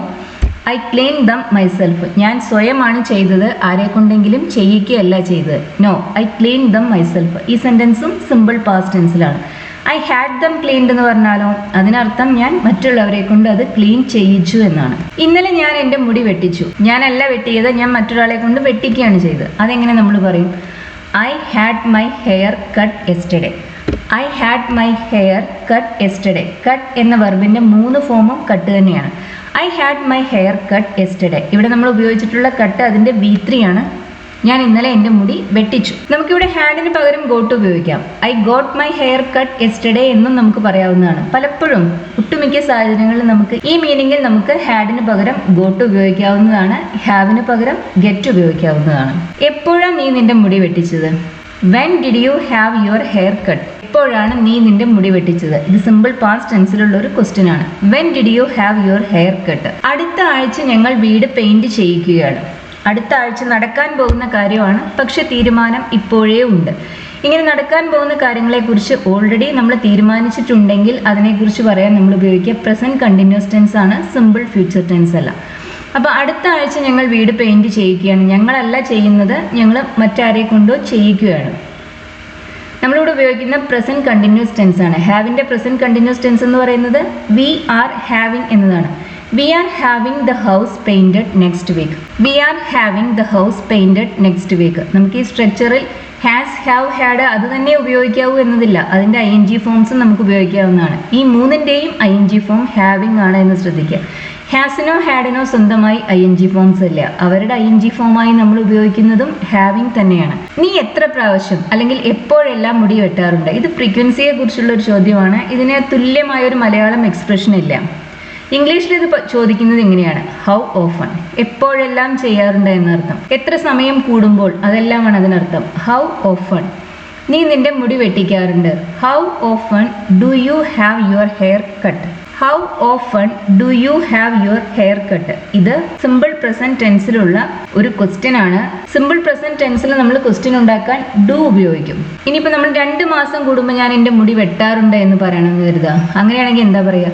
I clean them myself. ഞാൻ സ്വയമാണ് ചെയ്തത്, ആരെ കൊണ്ടെങ്കിലും ചെയ്യിക്കുകയല്ല ചെയ്തത്. No, I clean them myself. ഈ സെന്റൻസും സിമ്പിൾ പാസ്റ്റ് ടെൻസിലാണ്. ഐ ഹാഡ് ദം ക്ലീൻഡ് എന്ന് പറഞ്ഞാലോ അതിനർത്ഥം ഞാൻ മറ്റുള്ളവരെ കൊണ്ട് അത് ക്ലീൻ ചെയ്യിച്ചു എന്നാണ്. ഇന്നലെ ഞാൻ എൻ്റെ മുടി വെട്ടിച്ചു. ഞാനല്ല വെട്ടിയത്, ഞാൻ മറ്റൊരാളെ കൊണ്ട് വെട്ടിക്കുകയാണ് ചെയ്തത്. അതെങ്ങനെ നമ്മൾ പറയും? I had my hair cut yesterday. I had my hair cut yesterday. Cut എന്ന വെർബിന്റെ 3 ഫോമും കട്ട് തന്നെയാണ്. I had my hair cut yesterday. ഇവിടെ നമ്മൾ ഉപയോഗിച്ചിട്ടുള്ള കട്ട് അതിന്റെ V3 ആണ്. ഞാൻ ഇന്നലെ എൻ്റെ മുടി വെട്ടിച്ചു. നമുക്കിവിടെ ഹാഡിന് പകരം ഗോട്ട് ഉപയോഗിക്കാം. I got my hair cut yesterday എന്നും നമുക്ക് പറയാവുന്നതാണ്. പലപ്പോഴും ഒട്ടുമിക്ക സാഹചര്യങ്ങളിൽ നമുക്ക് ഈ മീനിങ്ങിൽ നമുക്ക് ഹാഡിന് പകരം ഗോട്ട് ഉപയോഗിക്കാവുന്നതാണ്, ഹാവിന് പകരം ഗെറ്റ് ഉപയോഗിക്കാവുന്നതാണ്. എപ്പോഴാണ് നീ നിന്റെ മുടി വെട്ടിച്ചത്? When did you have your hair cut? എപ്പോഴാണ് നീ നിന്റെ മുടി വെട്ടിച്ചത്? ഇത് സിമ്പിൾ പാസ്റ്റ് ടെൻസിലുള്ള ഒരു ക്വസ്റ്റ്യൻ ആണ്. When did you have your hair cut? അടുത്ത ആഴ്ച ഞങ്ങൾ വീട് പെയിന്റ് ചെയ്യിക്കുകയാണ്. അടുത്ത ആഴ്ച നടക്കാൻ പോകുന്ന കാര്യമാണ്, പക്ഷെ തീരുമാനം ഇപ്പോഴേ ഉണ്ട്. ഇങ്ങനെ നടക്കാൻ പോകുന്ന കാര്യങ്ങളെക്കുറിച്ച് ഓൾറെഡി നമ്മൾ തീരുമാനിച്ചിട്ടുണ്ടെങ്കിൽ അതിനെക്കുറിച്ച് പറയാൻ നമ്മൾ ഉപയോഗിക്കുക പ്രസന്റ് കണ്ടിന്യൂസ് ടെൻസ് ആണ്, സിമ്പിൾ ഫ്യൂച്ചർ ടെൻസ് അല്ല. അപ്പോൾ അടുത്ത ആഴ്ച ഞങ്ങൾ വീട് പെയിന്റ് ചെയ്യിക്കുകയാണ്. ഞങ്ങളല്ല ചെയ്യുന്നത്, ഞങ്ങൾ മറ്റാരെ കൊണ്ടോ ചെയ്യിക്കുകയാണ്. നമ്മളിവിടെ ഉപയോഗിക്കുന്ന പ്രസന്റ് കണ്ടിന്യൂസ് ടെൻസ് ആണ്. ഹാവിന്റെ പ്രസന്റ് കണ്ടിന്യൂസ് ടെൻസ് എന്ന് പറയുന്നത് വി ആർ ഹാവിങ് എന്നതാണ്. We are having the house painted next week. We are having the house painted next week. നമുക്ക് ഈ സ്ട്രക്ചറിൽ ഹാസ്, ഹാവ്, ഹാഡ് അത് തന്നെ ഉപയോഗിക്കാവൂ എന്നതില്ല. അതിന്റെ ING ഫോംസും നമുക്ക് ഉപയോഗിക്കാവുന്നതാണ്. ഈ 3ന്റെയും ING ഫോം ഹാവിങ് ആണ് എന്ന് ശ്രദ്ധിക്കുക. ഹാസിനോ ഹാഡിനോ സ്വന്തമായി ING ഫോംസ് ഇല്ല. അവരുടെ ING ഫോമായി നമ്മൾ ഉപയോഗിക്കുന്നതും ഹാവിങ് തന്നെയാണ്. നീ എത്ര പ്രാവശ്യം അല്ലെങ്കിൽ എപ്പോഴെല്ലാം മുടി വെട്ടാറുണ്ട്? ഇത് ഫ്രീക്വൻസിയെ കുറിച്ചുള്ള ഒരു ചോദ്യമാണ്. ഇതിന് തുല്യമായ ഒരു മലയാളം എക്സ്പ്രഷൻ ഇല്ല. ഇംഗ്ലീഷിൽ ഇത് ചോദിക്കുന്നത് ഇങ്ങനെയാണ്, ഹൗ ഓഫൺ. എപ്പോഴെല്ലാം ചെയ്യാറുണ്ട് എന്നർത്ഥം. എത്ര സമയം കൂടുമ്പോൾ, അതെല്ലാമാണ് അതിനർത്ഥം. How often. നീ നിന്റെ മുടി വെട്ടിക്കാറുണ്ട്. How often do you have your hair cut? How often do you have your hair cut? ഇത് സിമ്പിൾ പ്രസന്റ് ടെൻസിലുള്ള ഒരു ക്വസ്റ്റ്യൻ ആണ്. സിമ്പിൾ പ്രസന്റ് ടെൻസിൽ നമ്മൾ ക്വസ്റ്റ്യൻ ഉണ്ടാക്കാൻ ഡു ഉപയോഗിക്കും. ഇനിയിപ്പോൾ നമ്മൾ 2 മാസം കൂടുമ്പോൾ ഞാൻ എൻ്റെ മുടി വെട്ടാറുണ്ട് എന്ന് പറയണമെന്ന് കരുതുക. അങ്ങനെയാണെങ്കിൽ എന്താ പറയുക?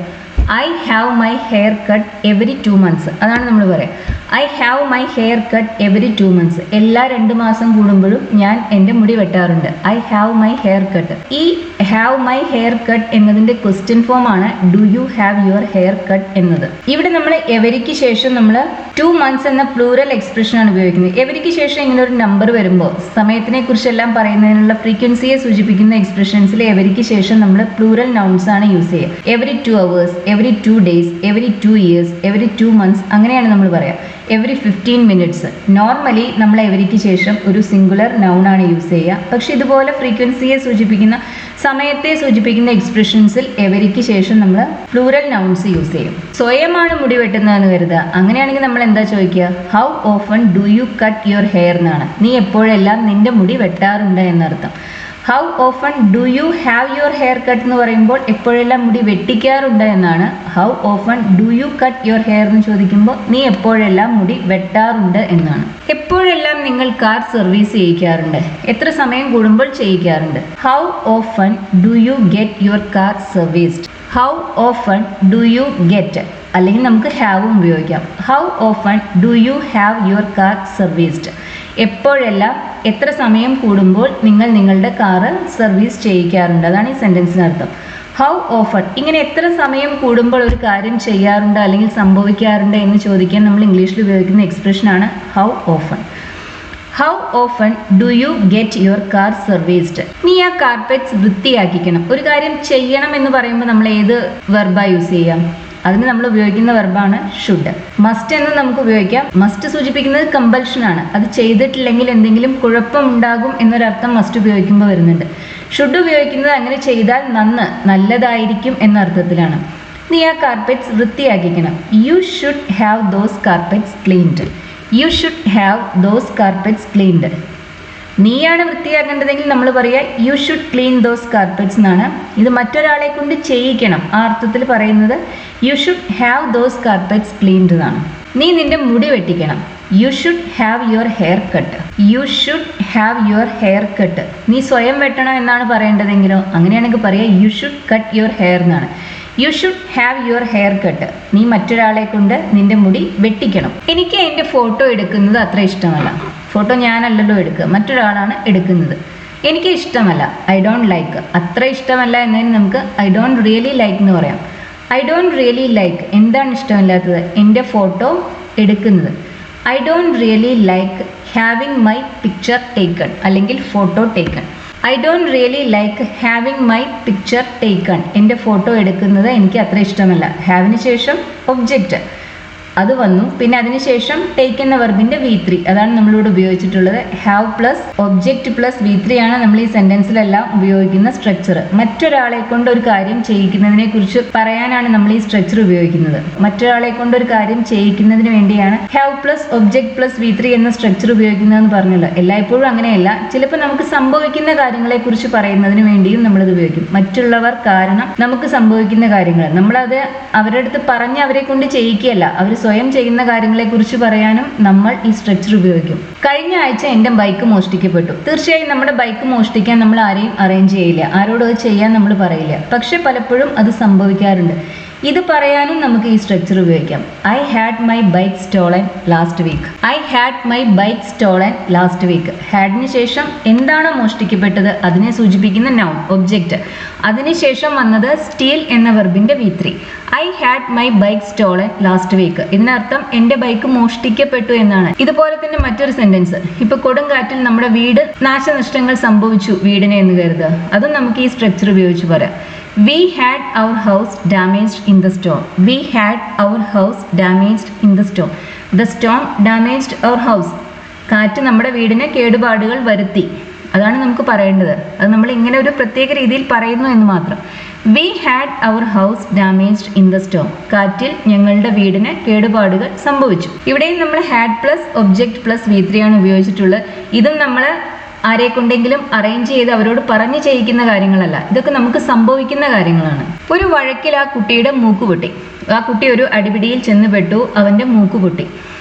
I have my hair cut every 2 months. അതാണ് നമ്മൾ പറയുക. I have my hair cut every 2 months. എല്ലാ 2 മാസം കൂടുമ്പോഴും ഞാൻ എൻ്റെ മുടി വെട്ടാറുണ്ട്. I have my hair cut. ഈ ഹാവ് മൈ ഹെയർ കട്ട് എന്നതിന്റെ ക്വസ്റ്റ്യൻ ഫോം ആണ് do you have your hair cut എന്നത്. ഇവിടെ നമ്മൾ എവരിക്ക് ശേഷം നമ്മൾ 2 മന്ത്സ് എന്ന പ്ലൂറൽ എക്സ്പ്രഷൻ ആണ് ഉപയോഗിക്കുന്നത്. എവരിക്ക് ശേഷം ഇങ്ങനെ ഒരു നമ്പർ വരുമ്പോൾ സമയത്തിനെ കുറിച്ചെല്ലാം പറയുന്നതിനുള്ള ഫ്രീക്വൻസിയെ സൂചിപ്പിക്കുന്ന എക്സ്പ്രഷൻസിൽ എവരിക്ക് ശേഷം നമ്മൾ പ്ലൂറൽ നൗൺസ് ആണ് യൂസ് ചെയ്യുക. Every 2 hours, every 2 days, every 2 years, every 2 months അങ്ങനെയാണ് നമ്മൾ പറയുക. Every 15 minutes. നോർമലി നമ്മൾ എവരിക്ക് ശേഷം ഒരു സിംഗുലർ നൗൺ ആണ് യൂസ് ചെയ്യുക. പക്ഷെ ഇതുപോലെ ഫ്രീക്വൻസിയെ സൂചിപ്പിക്കുന്ന സമയത്തെ സൂചിപ്പിക്കുന്ന എക്സ്പ്രഷൻസിൽ എവരിക്ക് ശേഷം നമ്മൾ പ്ലൂറൽ നൗൺസ് യൂസ് ചെയ്യും. സ്വയമാണ് മുടി വെട്ടുന്നതെന്ന് കരുതുക. അങ്ങനെയാണെങ്കിൽ നമ്മൾ എന്താ ചോദിക്കുക? How often do U cut your hair എന്നാണ്. നീ എപ്പോഴെല്ലാം നിന്റെ മുടി വെട്ടാറുണ്ട് എന്നർത്ഥം. How often do you have your hair cut എന്ന് പറയുമ്പോൾ എപ്പോഴെല്ലാം മുടി വെട്ടിക്കാറുണ്ട് എന്നാണ്. How often do U cut your hair എന്ന് ചോദിക്കുമ്പോൾ നീ എപ്പോഴെല്ലാം മുടി വെട്ടാറുണ്ട് എന്നാണ്. എപ്പോഴെല്ലാം നിങ്ങൾ കാർ സർവീസ് ചെയ്യിക്കാറുണ്ട്? എത്ര സമയം കൂടുമ്പോൾ ചെയ്യിക്കാറുണ്ട്? How often do you get your car serviced? How often do you get, അല്ലെങ്കിൽ നമുക്ക് ഹാവും ഉപയോഗിക്കാം. How often do you have your car serviced? എപ്പോഴെല്ലാം, എത്ര സമയം കൂടുമ്പോൾ നിങ്ങൾ നിങ്ങളുടെ കാറ് സർവീസ് ചെയ്യിക്കാറുണ്ട്? അതാണ് ഈ സെൻറ്റൻസിനർത്ഥം. How often. ഇങ്ങനെ എത്ര സമയം കൂടുമ്പോൾ ഒരു കാര്യം ചെയ്യാറുണ്ട് അല്ലെങ്കിൽ സംഭവിക്കാറുണ്ട് എന്ന് ചോദിക്കാൻ നമ്മൾ ഇംഗ്ലീഷിൽ ഉപയോഗിക്കുന്ന എക്സ്പ്രഷനാണ് how often. How often do you get your car serviced? നീ ആ കാർപ്പറ്റ്സ് വൃത്തിയാക്കിക്കണം. ഒരു കാര്യം ചെയ്യണം എന്ന് പറയുമ്പോൾ നമ്മൾ ഏത് വെർബാ യൂസ് ചെയ്യാം? അതിന് നമ്മൾ ഉപയോഗിക്കുന്ന വെർബാണ് ഷുഡ്. മസ്റ്റ് എന്ന് നമുക്ക് ഉപയോഗിക്കാം. മസ്റ്റ് സൂചിപ്പിക്കുന്നത് കമ്പൽഷൻ ആണ്. അത് ചെയ്തിട്ടില്ലെങ്കിൽ എന്തെങ്കിലും കുഴപ്പമുണ്ടാകും എന്നൊരർത്ഥം മസ്റ്റ് ഉപയോഗിക്കുമ്പോൾ വരുന്നുണ്ട്. ഷുഡ് ഉപയോഗിക്കുന്നത് അങ്ങനെ ചെയ്താൽ നല്ലതായിരിക്കും എന്ന അർത്ഥത്തിലാണ്. നീ ആ കാർപ്പറ്റ്സ് വൃത്തിയാക്കിക്കണം. You should have those carpets cleaned. You should have those carpets cleaned. നീയാണ് വൃത്തിയാക്കേണ്ടതെങ്കിൽ നമ്മൾ പറയാ you should clean those carpets എന്നാണ്. ഇത് മറ്റൊരാളെ കൊണ്ട് ചെയ്യിക്കണം, ആ അർത്ഥത്തിൽ പറയുന്നത് you should have those carpets cleaned എന്നാണ്. നീ നിന്റെ മുടി വെട്ടിക്കണം. You should have your hair cut. You should have your hair cut. നീ സ്വയം വെട്ടണം എന്നാണ് പറയേണ്ടതെങ്കിലോ അങ്ങനെയാണെങ്കിൽ പറയാ you should cut your hair എന്നാണ്. U should have your hair cut. നീ മറ്റൊരാളെ കൊണ്ട് നിന്റെ മുടി വെട്ടിക്കണം. എനിക്ക് എൻ്റെ ഫോട്ടോ എടുക്കുന്നത് അത്ര ഇഷ്ടമല്ല. ഫോട്ടോ ഞാനല്ലല്ലോ എടുക്കുക, മറ്റൊരാളാണ് എടുക്കുന്നത്. എനിക്ക് ഇഷ്ടമല്ല. I don't like. അത്ര ഇഷ്ടമല്ല എന്നതിന് നമുക്ക് ഐ ഡോണ്ട് റിയലി ലൈക്ക് എന്ന് പറയാം. I don't really like. എന്താണ് ഇഷ്ടമില്ലാത്തത്? എൻ്റെ ഫോട്ടോ എടുക്കുന്നത്. I don't really like having my picture taken അല്ലെങ്കിൽ photo taken. I don't really like having my picture taken. എൻ്റെ ഫോട്ടോ എടുക്കുന്നത് എനിക്ക് അത്ര ഇഷ്ടമല്ല. ഹാവിന് ശേഷം ഒബ്ജക്റ്റ് അത് വന്നു, പിന്നെ അതിനുശേഷം ടേക്ക് എന്ന വെർബിന്റെ V3 അതാണ് നമ്മളിവിടെ ഉപയോഗിച്ചിട്ടുള്ളത്. Have plus object plus V3 ആണ് നമ്മൾ ഈ സെന്റൻസിലെല്ലാം ഉപയോഗിക്കുന്ന സ്ട്രക്ചർ. മറ്റൊരാളെ കൊണ്ട് ഒരു കാര്യം ചെയ്യിക്കുന്നതിനെ കുറിച്ച് പറയാനാണ് നമ്മൾ ഈ സ്ട്രക്ചർ ഉപയോഗിക്കുന്നത്. മറ്റൊരാളെ കൊണ്ട് ഒരു കാര്യം ചെയ്യിക്കുന്നതിന് വേണ്ടിയാണ് have plus object plus V3 എന്ന സ്ട്രക്ചർ ഉപയോഗിക്കുന്നതെന്ന് പറഞ്ഞല്ലോ. എല്ലായ്പ്പോഴും അങ്ങനെയല്ല. ചിലപ്പോൾ നമുക്ക് സംഭവിക്കുന്ന കാര്യങ്ങളെ കുറിച്ച് പറയുന്നതിന് വേണ്ടിയും നമ്മളിത് ഉപയോഗിക്കും. മറ്റുള്ളവർ കാരണം നമുക്ക് സംഭവിക്കുന്ന കാര്യങ്ങൾ നമ്മളത് അവരുടെ അടുത്ത് പറഞ്ഞ് അവരെ കൊണ്ട് ചെയ്യിക്കുകയല്ല, അവർ സ്വയം ചെയ്യുന്ന കാര്യങ്ങളെ കുറിച്ച് പറയാനും നമ്മൾ ഈ സ്ട്രക്ചർ ഉപയോഗിക്കും. കഴിഞ്ഞ ആഴ്ച എൻ്റെ ബൈക്ക് മോഷ്ടിക്കപ്പെട്ടു. തീർച്ചയായും നമ്മുടെ ബൈക്ക് മോഷ്ടിക്കാൻ നമ്മൾ ആരെയും അറേഞ്ച് ചെയ്യില്ല, ആരോടും അത് ചെയ്യാൻ നമ്മൾ പറയില്ല. പക്ഷെ പലപ്പോഴും അത് സംഭവിക്കാറുണ്ട്. ഇത് പറയാനും നമുക്ക് ഈ സ്ട്രക്ചർ ഉപയോഗിക്കാം. I had my bike stolen last week. I had my bike stolen last week. ഹാഡിന് ശേഷം എന്താണോ മോഷ്ടിക്കപ്പെട്ടത് അതിനെ സൂചിപ്പിക്കുന്ന നൗൺ ഒബ്ജക്റ്റ്. അതിനുശേഷം വന്നത് സ്റ്റീൽ എന്ന വെർബിന്റെ V3. I had my bike stolen last week. ഇതിനർത്ഥം എൻ്റെ ബൈക്ക് മോഷ്ടിക്കപ്പെട്ടു എന്നാണ്. ഇതുപോലെ തന്നെ മറ്റൊരു സെന്റൻസ്, ഇപ്പൊ കൊടുങ്കാറ്റിൽ നമ്മുടെ വീട് നാശനഷ്ടങ്ങൾ സംഭവിച്ചു വീടിനെ എന്ന് കരുതുക. അതും നമുക്ക് ഈ സ്ട്രക്ചർ ഉപയോഗിച്ച് പറയാം. We had our house damaged in the storm. We had our house damaged in the storm. The storm damaged our house. കാറ്റ് നമ്മുടെ വീടിന് കേടുപാടുകൾ വരുത്തി. അതാണ് നമുക്ക് പറയേണ്ടത്. അത് നമ്മൾ ഇങ്ങനെ ഒരു പ്രത്യേക രീതിയിൽ പറയുന്നു എന്ന് മാത്രം. We had our house damaged in the storm. കാറ്റിൽ ഞങ്ങളുടെ വീടിന് കേടുപാടുകൾ സംഭവിച്ചു. ഇവിടെയും നമ്മൾ had plus object plus V3 ആണ് ഉപയോഗിച്ചിട്ടുള്ളത്. ഇതും നമ്മൾ ആരെ കൊണ്ടെങ്കിലും അറേഞ്ച് ചെയ്ത് അവരോട് പറഞ്ഞു ചെയ്യിക്കുന്ന കാര്യങ്ങളല്ല, ഇതൊക്കെ നമുക്ക് സംഭവിക്കുന്ന കാര്യങ്ങളാണ്. ഒരു വഴക്കിൽ ആ കുട്ടിയുടെ മൂക്ക് പൊട്ടി. ആ കുട്ടി ഒരു അടിപിടിയിൽ ചെന്നുപെട്ടു, അവന്റെ മൂക്ക് പൊട്ടി.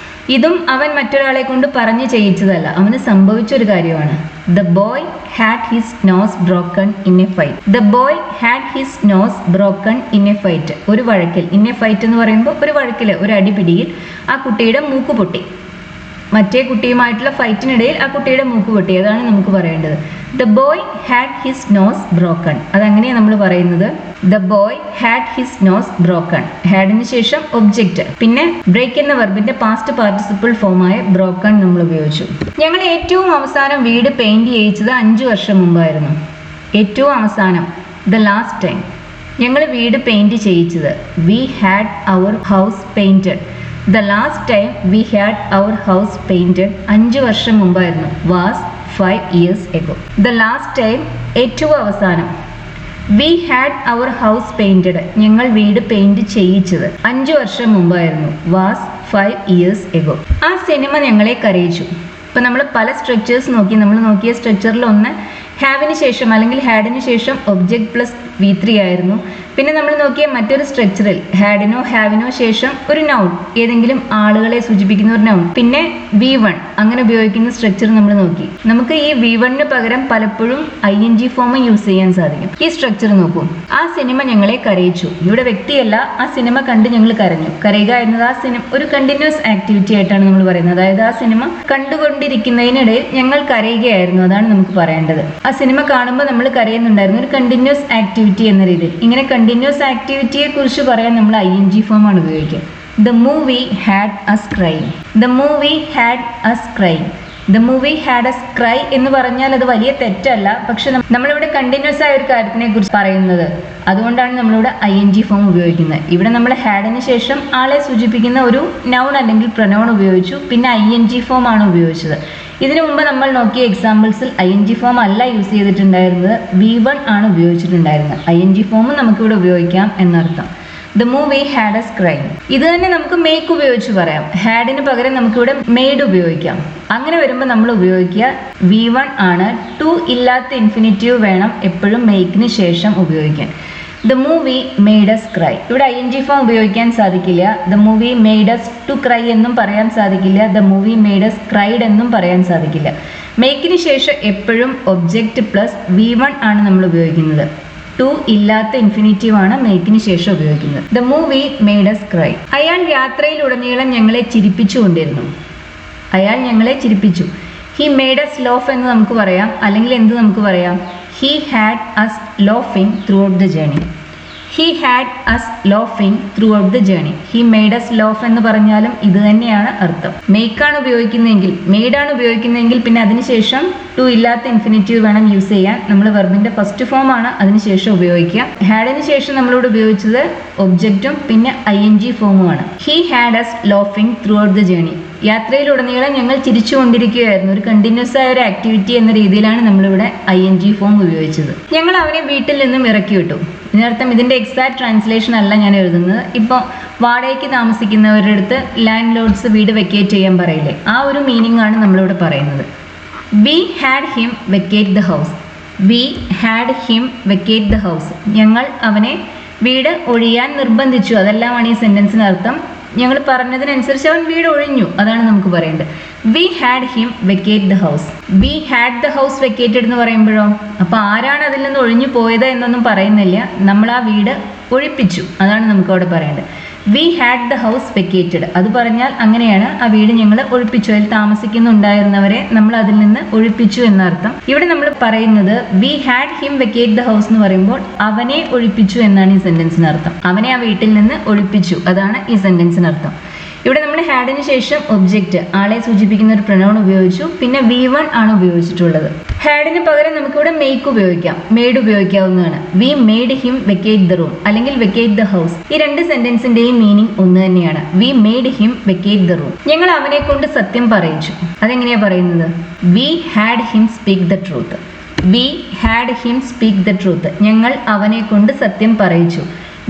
ഇതും അവൻ മറ്റൊരാളെ കൊണ്ട് പറഞ്ഞു ചെയ്യിച്ചതല്ല, അവന് സംഭവിച്ചൊരു കാര്യമാണ്. The boy had his nose broken in a fight. The boy had his nose broken in a fight. ഒരു വഴക്കിൽ, in a fight എന്ന് പറയുമ്പോൾ ഒരു വഴക്കിൽ, ഒരു അടിപിടിയിൽ ആ കുട്ടിയുടെ മൂക്ക് പൊട്ടി. മറ്റേ കുട്ടിയുമായിട്ടുള്ള ഫൈറ്റിനിടയിൽ ആ കുട്ടിയുടെ മൂക്ക് പൊട്ടി. അതാണ് നമുക്ക് പറയേണ്ടത്. The boy had his nose broken. അതങ്ങനെയാണ് നമ്മൾ പറയുന്നത്. The boy had his nose broken. ഹാഡിന് ശേഷം ഒബ്ജക്റ്റ്, പിന്നെ ബ്രേക്ക് എന്ന വെർബിന്റെ പാസ്റ്റ് പാർട്ടിസിപ്പിൾ ഫോമായ ബ്രോക്കൺ നമ്മൾ ഉപയോഗിച്ചു. ഞങ്ങൾ ഏറ്റവും അവസാനം വീട് പെയിന്റ് ചെയ്യിച്ചത് 5 വർഷം മുമ്പായിരുന്നു. ഏറ്റവും അവസാനം, ദ ലാസ്റ്റ് ടൈം. ഞങ്ങൾ വീട് പെയിന്റ് ചെയ്യിച്ചത്, we had our house painted. The last time we had our house painted 5 വർഷം മുമ്പായിരുന്നു. Was 5 years ago. The last time, ഏറ്റവും അവസാനം. We had our house painted. ഞങ്ങൾ വീട് പെയിന്റ് ചെയ്യിച്ചത് 5 വർഷം മുമ്പായിരുന്നു. Was 5 years ago. ആ സിനിമ ഞങ്ങളെ കരയിച്ചു. ഇപ്പം നമ്മൾ പല സ്ട്രക്ചേഴ്സ് നോക്കി. നമ്മൾ നോക്കിയ സ്ട്രക്ചറിൽ ഒന്ന് ഹാവിന് ശേഷം അല്ലെങ്കിൽ ഹാഡിന് ശേഷം ഒബ്ജക്റ്റ് പ്ലസ് V3 ആയിരുന്നു. പിന്നെ നമ്മൾ നോക്കിയ മറ്റൊരു സ്ട്രക്ചറിൽ ഹാഡിനോ ഹാവിനോ ശേഷം ഒരു നൗൺ, ഏതെങ്കിലും ആളുകളെ സൂചിപ്പിക്കുന്ന ഒരു നൗൺ, പിന്നെ V1 അങ്ങനെ ഉപയോഗിക്കുന്ന സ്ട്രക്ചർ നമ്മൾ നോക്കി. നമുക്ക് ഈ V1ന് പകരം പലപ്പോഴും ING ഫോം യൂസ് ചെയ്യാൻ സാധിക്കും. ഈ സ്ട്രക്ചർ നോക്കൂ. ആ സിനിമ ഞങ്ങളെ കരയിച്ചു. ഇവിടെ വ്യക്തിയല്ല, ആ സിനിമ കണ്ട് ഞങ്ങൾ കരഞ്ഞു. കരയുക എന്നത് ആ സിനിമ ഒരു കണ്ടിന്യൂസ് ആക്ടിവിറ്റി ആയിട്ടാണ് നമ്മൾ പറയുന്നത്. അതായത് ആ സിനിമ കണ്ടുകൊണ്ടിരിക്കുന്നതിനിടയിൽ ഞങ്ങൾ കരയുകയായിരുന്നു. അതാണ് നമുക്ക് പറയേണ്ടത്. ആ സിനിമ കാണുമ്പോൾ നമ്മൾ കരയുന്നുണ്ടായിരുന്നു, ഒരു കണ്ടിന്യൂസ് ആക്ടിവിറ്റി എന്ന രീതിയിൽ. ഇങ്ങനെ കണ്ടിന്യൂസ് ആക്ടിവിറ്റിയെ കുറിച്ച് പറയാൻ നമ്മൾ ING ഫോം ആണ് ഉപയോഗിക്കുക. The movie had us crying. The movie had us crying. The movie had us cry എന്ന് പറഞ്ഞാൽ അത് വലിയ തെറ്റല്ല. പക്ഷെ നമ്മളിവിടെ കണ്ടിന്യൂസ് ആയ ഒരു കാര്യത്തിനെ കുറിച്ച് പറയുന്നത്, അതുകൊണ്ടാണ് നമ്മളിവിടെ ING ഫോം ഉപയോഗിക്കുന്നത്. ഇവിടെ നമ്മൾ ഹാഡിന് ശേഷം ആളെ സൂചിപ്പിക്കുന്ന ഒരു നൗൺ അല്ലെങ്കിൽ പ്രൊനൗൺ ഉപയോഗിച്ചു, പിന്നെ ING ഫോം ആണ് ഉപയോഗിച്ചത്. ഇതിനു മുമ്പ് നമ്മൾ നോക്കിയ എക്സാമ്പിൾസിൽ ING ഫോം അല്ല യൂസ് ചെയ്തിട്ടുണ്ടായിരുന്നത്, V1 ആണ് ഉപയോഗിച്ചിട്ടുണ്ടായിരുന്നത്. ING ഫോമും നമുക്കിവിടെ ഉപയോഗിക്കാം എന്നർത്ഥം. The movie had us crying. ഇത് തന്നെ നമുക്ക് മേക്ക് ഉപയോഗിച്ച് പറയാം. ഹാഡിന് പകരം നമുക്കിവിടെ മെയ്ഡ് ഉപയോഗിക്കാം. അങ്ങനെ വരുമ്പോൾ നമ്മൾ ഉപയോഗിക്കുക V1 ആണ്. ടു ഇല്ലാത്ത ഇൻഫിനിറ്റീവ് വേണം എപ്പോഴും മേക്കിന് ശേഷം ഉപയോഗിക്കാൻ. The movie made us cry. ഇവിടെ ING ഫോം ഉപയോഗിക്കാൻ സാധിക്കില്ല. The movie made us to cry എന്നും പറയാൻ സാധിക്കില്ല. The movie made us cried എന്നും പറയാൻ സാധിക്കില്ല. മേക്കിന് ശേഷം എപ്പോഴും ഒബ്ജക്റ്റ് പ്ലസ് V1 ആണ് നമ്മൾ ഉപയോഗിക്കുന്നത്. ടു ഇല്ലാത്ത ഇൻഫിനിറ്റീവ് ആണ് മേക്കിന് ശേഷം ഉപയോഗിക്കുന്നത്. The movie made us cry. അയാൾ യാത്രയിലുടനീളം ഞങ്ങളെ ചിരിപ്പിച്ചുകൊണ്ടിരുന്നു. അയാൾ ഞങ്ങളെ ചിരിപ്പിച്ചു. ഹി മെയ്ഡ് us ലോഫ് എന്ന് നമുക്ക് പറയാം. അല്ലെങ്കിൽ എന്ത് നമുക്ക് പറയാം? He had us laughing throughout the journey. He had us laughing throughout the journey. He made us laugh എന്ന് പറഞ്ഞാലും ഇത് തന്നെയാണ് അർത്ഥം. make ആണ് ഉപയോഗിക്കുന്നതെങ്കിൽ, made ആണ് ഉപയോഗിക്കുന്നതെങ്കിൽ പിന്നെ അതിനുശേഷം ടു ഇല്ലാത്ത ഇൻഫിനിറ്റീവ് വേണം യൂസ് ചെയ്യാൻ. നമ്മൾ വെർബിന്റെ ഫസ്റ്റ് ഫോം ആണ് അതിനുശേഷം ഉപയോഗിക്കുക. ഹാഡിന് ശേഷം നമ്മളോട് ഉപയോഗിച്ചത് ഒബ്ജക്റ്റും പിന്നെ ING ഫോമുമാണ്. He had us laughing throughout the journey. യാത്രയിലുടനീളം ഞങ്ങൾ ചിരിച്ചുകൊണ്ടിരിക്കുകയായിരുന്നു. ഒരു കണ്ടിന്യൂസ് ആയ ഒരു ആക്ടിവിറ്റി എന്ന രീതിയിലാണ് നമ്മളിവിടെ ING ഫോം ഉപയോഗിച്ചത്. ഞങ്ങൾ അവനെ വീട്ടിൽ നിന്നും ഇറക്കി വിട്ടു. ഇതിനർത്ഥം ഇതിൻ്റെ എക്സാക്ട് ട്രാൻസ്ലേഷൻ അല്ല ഞാൻ എഴുതുന്നത്. ഇപ്പോൾ വാടകയ്ക്ക് താമസിക്കുന്നവരുടെ അടുത്ത് ലാൻഡ് ലോഡ്സ് വീട് വെക്കേറ്റ് ചെയ്യാൻ പറയില്ലേ, ആ ഒരു മീനിങ് ആണ് നമ്മളിവിടെ പറയുന്നത്. We had him vacate the house. V had him vacate the house. ഞങ്ങൾ അവനെ വീട് ഒഴിയാൻ നിർബന്ധിച്ചു. അതെല്ലാമാണ് ഈ സെൻറ്റൻസിന് അർത്ഥം. ഞങ്ങൾ പറഞ്ഞതിനനുസരിച്ച് അവൻ വീട് ഒഴിഞ്ഞു, അതാണ് നമുക്ക് പറയേണ്ടത്. We had him vacate the house. V had the house vacated എന്ന് പറയുമ്പോഴോ അപ്പോൾ ആരാണ് അതിൽ നിന്ന് ഒഴിഞ്ഞു പോയത് എന്നൊന്നും പറയുന്നില്ല. നമ്മൾ ആ വീട് ഒഴിപ്പിച്ചു, അതാണ് നമുക്ക് അവിടെ പറയേണ്ടത്. We had the house vacated. അത് പറഞ്ഞാൽ അങ്ങനെയാണ്, ആ വീട് ഞങ്ങൾ ഒഴിപ്പിച്ചു. അതിൽ താമസിക്കുന്നുണ്ടായിരുന്നവരെ നമ്മൾ അതിൽ നിന്ന് ഒഴിപ്പിച്ചു എന്നർത്ഥം. ഇവിടെ നമ്മൾ പറയുന്നത് we had him vacate the house എന്ന് പറയുമ്പോൾ അവനെ ഒഴിപ്പിച്ചു എന്നാണ് ഈ സെന്റൻസിന് അർത്ഥം. അവനെ ആ വീട്ടിൽ നിന്ന് ഒഴിപ്പിച്ചു, അതാണ് ഈ സെന്റൻസിന് അർത്ഥം. ഇവിടെ നമ്മൾ ഹാഡിന് ശേഷം ഒബ്ജക്റ്റ് ആളെ സൂചിപ്പിക്കുന്ന ഒരു പ്രൊനൗൺ ഉപയോഗിച്ചു. പിന്നെ V1 ആണ് ഉപയോഗിച്ചിട്ടുള്ളത്. ഹാഡിന് പകരം നമുക്കിവിടെ മേക്ക് ഉപയോഗിക്കാം, മെയ്ഡ് ഉപയോഗിക്കാവുന്നതാണ്. We made him vacate the room അല്ലെങ്കിൽ വെക്കേറ്റ് ദ ഹൗസ്. ഈ രണ്ട് സെന്റൻസിന്റെയും മീനിങ് ഒന്ന് തന്നെയാണ്. We made him vacate the room. ഞങ്ങൾ അവനെ കൊണ്ട് സത്യം പറയിച്ചു. അതെങ്ങനെയാ പറയുന്നത്? We had him speak the truth. We had him speak the truth. ഞങ്ങൾ അവനെ കൊണ്ട് സത്യം പറയിച്ചു.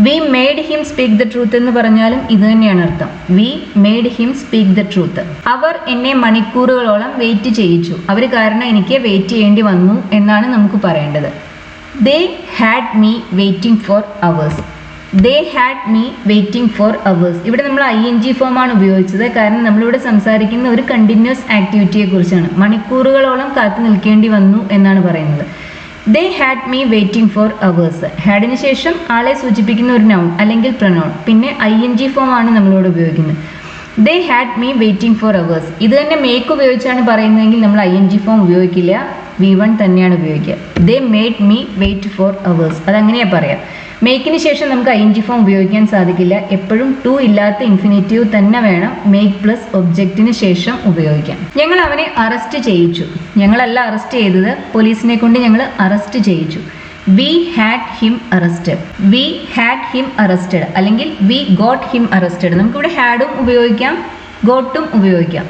We made him speak the truth എന്ന് പറഞ്ഞാലും ഇത് തന്നെയാണ് അർത്ഥം. We made him speak the truth. അവർ എന്നെ മണിക്കൂറുകളോളം വെയിറ്റ് ചെയ്യിച്ചു. അവർ കാരണം എനിക്ക് വെയിറ്റ് ചെയ്യേണ്ടി വന്നു എന്നാണ് നമുക്ക് പറയേണ്ടത്. ദേ had me waiting for hours. They had me waiting for hours. ഇവിടെ നമ്മൾ ING ഫോമാണ് ഉപയോഗിച്ചത്. കാരണം നമ്മളിവിടെ സംസാരിക്കുന്ന ഒരു കണ്ടിന്യൂസ് ആക്ടിവിറ്റിയെ കുറിച്ചാണ്. മണിക്കൂറുകളോളം കാത്തു നിൽക്കേണ്ടി വന്നു എന്നാണ് പറയുന്നത്. They had me waiting for hours. ഹാഡിന് ശേഷം ആളെ സൂചിപ്പിക്കുന്ന ഒരു നൗൺ അല്ലെങ്കിൽ പ്രൊനൗൺ, പിന്നെ ING ഫോം ആണ് നമ്മളോട് ഉപയോഗിക്കുന്നത്. ദേ had me waiting for hours. ഇത് തന്നെ മേക്ക് ഉപയോഗിച്ചാണ് പറയുന്നതെങ്കിൽ നമ്മൾ ING ഫോം ഉപയോഗിക്കില്ല, V1 തന്നെയാണ് ഉപയോഗിക്കുക. They made me wait for hours. അതങ്ങനെയാണ് പറയാം. മേക്കിന് ശേഷം നമുക്ക് ING ഫോം ഉപയോഗിക്കാൻ സാധിക്കില്ല. എപ്പോഴും ടു ഇല്ലാത്ത ഇൻഫിനിറ്റീവ് തന്നെ വേണം മേക്ക് പ്ലസ് ഒബ്ജക്റ്റിന് ശേഷം ഉപയോഗിക്കാൻ. ഞങ്ങൾ അവനെ അറസ്റ്റ് ചെയ്യിച്ചു. ഞങ്ങളല്ല അറസ്റ്റ് ചെയ്തത്, പോലീസിനെ കൊണ്ട് ഞങ്ങൾ അറസ്റ്റ് ചെയ്യിച്ചു. V had him arrested. V had him arrested അല്ലെങ്കിൽ വി ഗോട്ട് ഹിം അറസ്റ്റഡ്. നമുക്കിവിടെ ഹാഡും ഉപയോഗിക്കാം, ഗോട്ടും ഉപയോഗിക്കാം.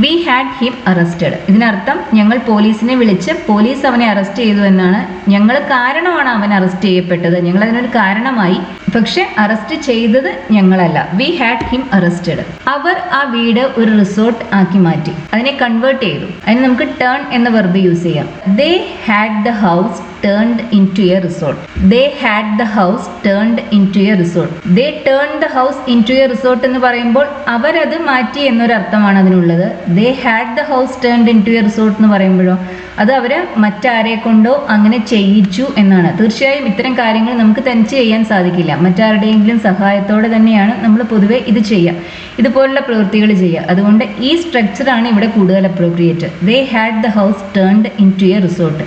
V had him arrested. ഇതിനർത്ഥം ഞങ്ങൾ പോലീസിനെ വിളിച്ച് പോലീസ് അവനെ അറസ്റ്റ് ചെയ്തു എന്നാണ്. ഞങ്ങൾ കാരണമാണ് അവൻ അറസ്റ്റ് ചെയ്യപ്പെട്ടത്, ഞങ്ങൾ അതിനൊരു കാരണമായി. പക്ഷെ അറസ്റ്റ് ചെയ്തത് ഞങ്ങളല്ല. We had him arrested. അവർ ആ വീട് ഒരു റിസോർട്ട് ആക്കി മാറ്റി, അതിനെ കൺവേർട്ട് ചെയ്തു. അതിന് നമുക്ക് ടേൺ എന്ന വെർബ് യൂസ് ചെയ്യാം. ദേ had the house turned into a resort. They had the house turned into a resort. They turned the house into a resort എന്ന് പറയുമ്പോൾ അവരത് മാറ്റി എന്നൊരർത്ഥമാണ് അതിനുള്ളത്. They had the house turned into a resort എന്ന് പറയുമ്പോഴോ അത് അവർ മറ്റാരെ കൊണ്ടോ അങ്ങനെ ചെയ്യിച്ചു എന്നാണ്. തീർച്ചയായും ഇത്തരം കാര്യങ്ങൾ നമുക്ക് തനിച്ച് ചെയ്യാൻ സാധിക്കില്ല. മറ്റാരുടെയെങ്കിലും സഹായത്തോടെ തന്നെയാണ് നമ്മൾ പൊതുവെ ഇത് ചെയ്യുക, ഇതുപോലുള്ള പ്രവൃത്തികൾ ചെയ്യുക. അതുകൊണ്ട് ഈ സ്ട്രക്ചറാണ് ഇവിടെ കൂടുതൽ appropriate. They had the house turned into a resort.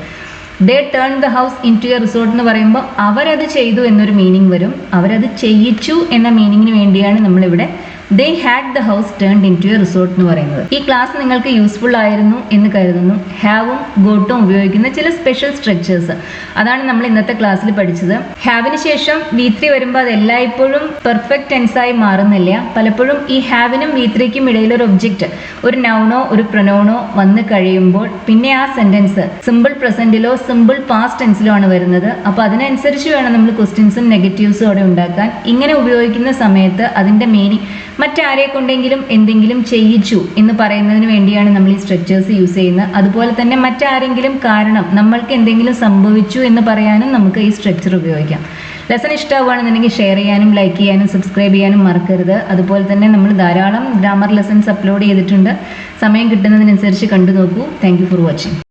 They turn the house into a resort എന്ന് പറയുമ്പോൾ അവരത് ചെയ്തു എന്നൊരു മീനിങ് വരും. അവരത് ചെയ്യിച്ചു എന്ന മീനിങ്ങിന് വേണ്ടിയാണ് നമ്മളിവിടെ they had the house turned into a resort എന്ന് പറയുന്നത്. ഈ ക്ലാസ് നിങ്ങൾക്ക് യൂസ്ഫുൾ ആയിരുന്നു എന്ന് കരുതുന്നു. ഹാവും ഗോട്ടും ഉപയോഗിക്കുന്ന ചില സ്പെഷ്യൽ സ്ട്രക്ചേഴ്സ് അതാണ് നമ്മൾ ഇന്നത്തെ ക്ലാസ്സിൽ പഠിച്ചത്. ഹാവിന് ശേഷം V3 വരുമ്പോൾ അത് എല്ലായ്പ്പോഴും പെർഫെക്റ്റ് ടെൻസായി മാറുന്നില്ല. പലപ്പോഴും ഈ ഹാവിനും V3ക്കും ഇടയിൽ ഒരു ഒബ്ജക്റ്റ്, ഒരു നൗണോ ഒരു പ്രൊനൗണോ വന്ന് കഴിയുമ്പോൾ പിന്നെ ആ സെന്റൻസ് സിമ്പിൾ പ്രസന്റിലോ സിമ്പിൾ പാസ്റ്റ് ടെൻസിലോ ആണ് വരുന്നത്. അപ്പോൾ അതിനനുസരിച്ച് വേണം നമ്മൾ ക്വസ്റ്റ്യൻസും നെഗറ്റീവ്സും അവിടെ ഉണ്ടാക്കാൻ. ഇങ്ങനെ ഉപയോഗിക്കുന്ന സമയത്ത് അതിൻ്റെ മീനിങ് മറ്റാരെ കൊണ്ടെങ്കിലും എന്തെങ്കിലും ചെയ്യിച്ചു എന്ന് പറയുന്നതിന് വേണ്ടിയാണ് നമ്മൾ ഈ സ്ട്രക്ചേഴ്സ് യൂസ് ചെയ്യുന്നത്. അതുപോലെ തന്നെ മറ്റാരെങ്കിലും കാരണം നമ്മൾക്ക് എന്തെങ്കിലും സംഭവിച്ചു എന്ന് പറയാനും നമുക്ക് ഈ സ്ട്രക്ചർ ഉപയോഗിക്കാം. ലെസൺ ഇഷ്ടമാവുകയാണെന്നുണ്ടെങ്കിൽ ഷെയർ ചെയ്യാനും ലൈക്ക് ചെയ്യാനും സബ്സ്ക്രൈബ് ചെയ്യാനും മറക്കരുത്. അതുപോലെ തന്നെ നമ്മൾ ധാരാളം ഗ്രാമർ ലെസൺസ് അപ്ലോഡ് ചെയ്തിട്ടുണ്ട്. സമയം കിട്ടുന്നതിനനുസരിച്ച് കണ്ടു നോക്കൂ. Thank you for watching.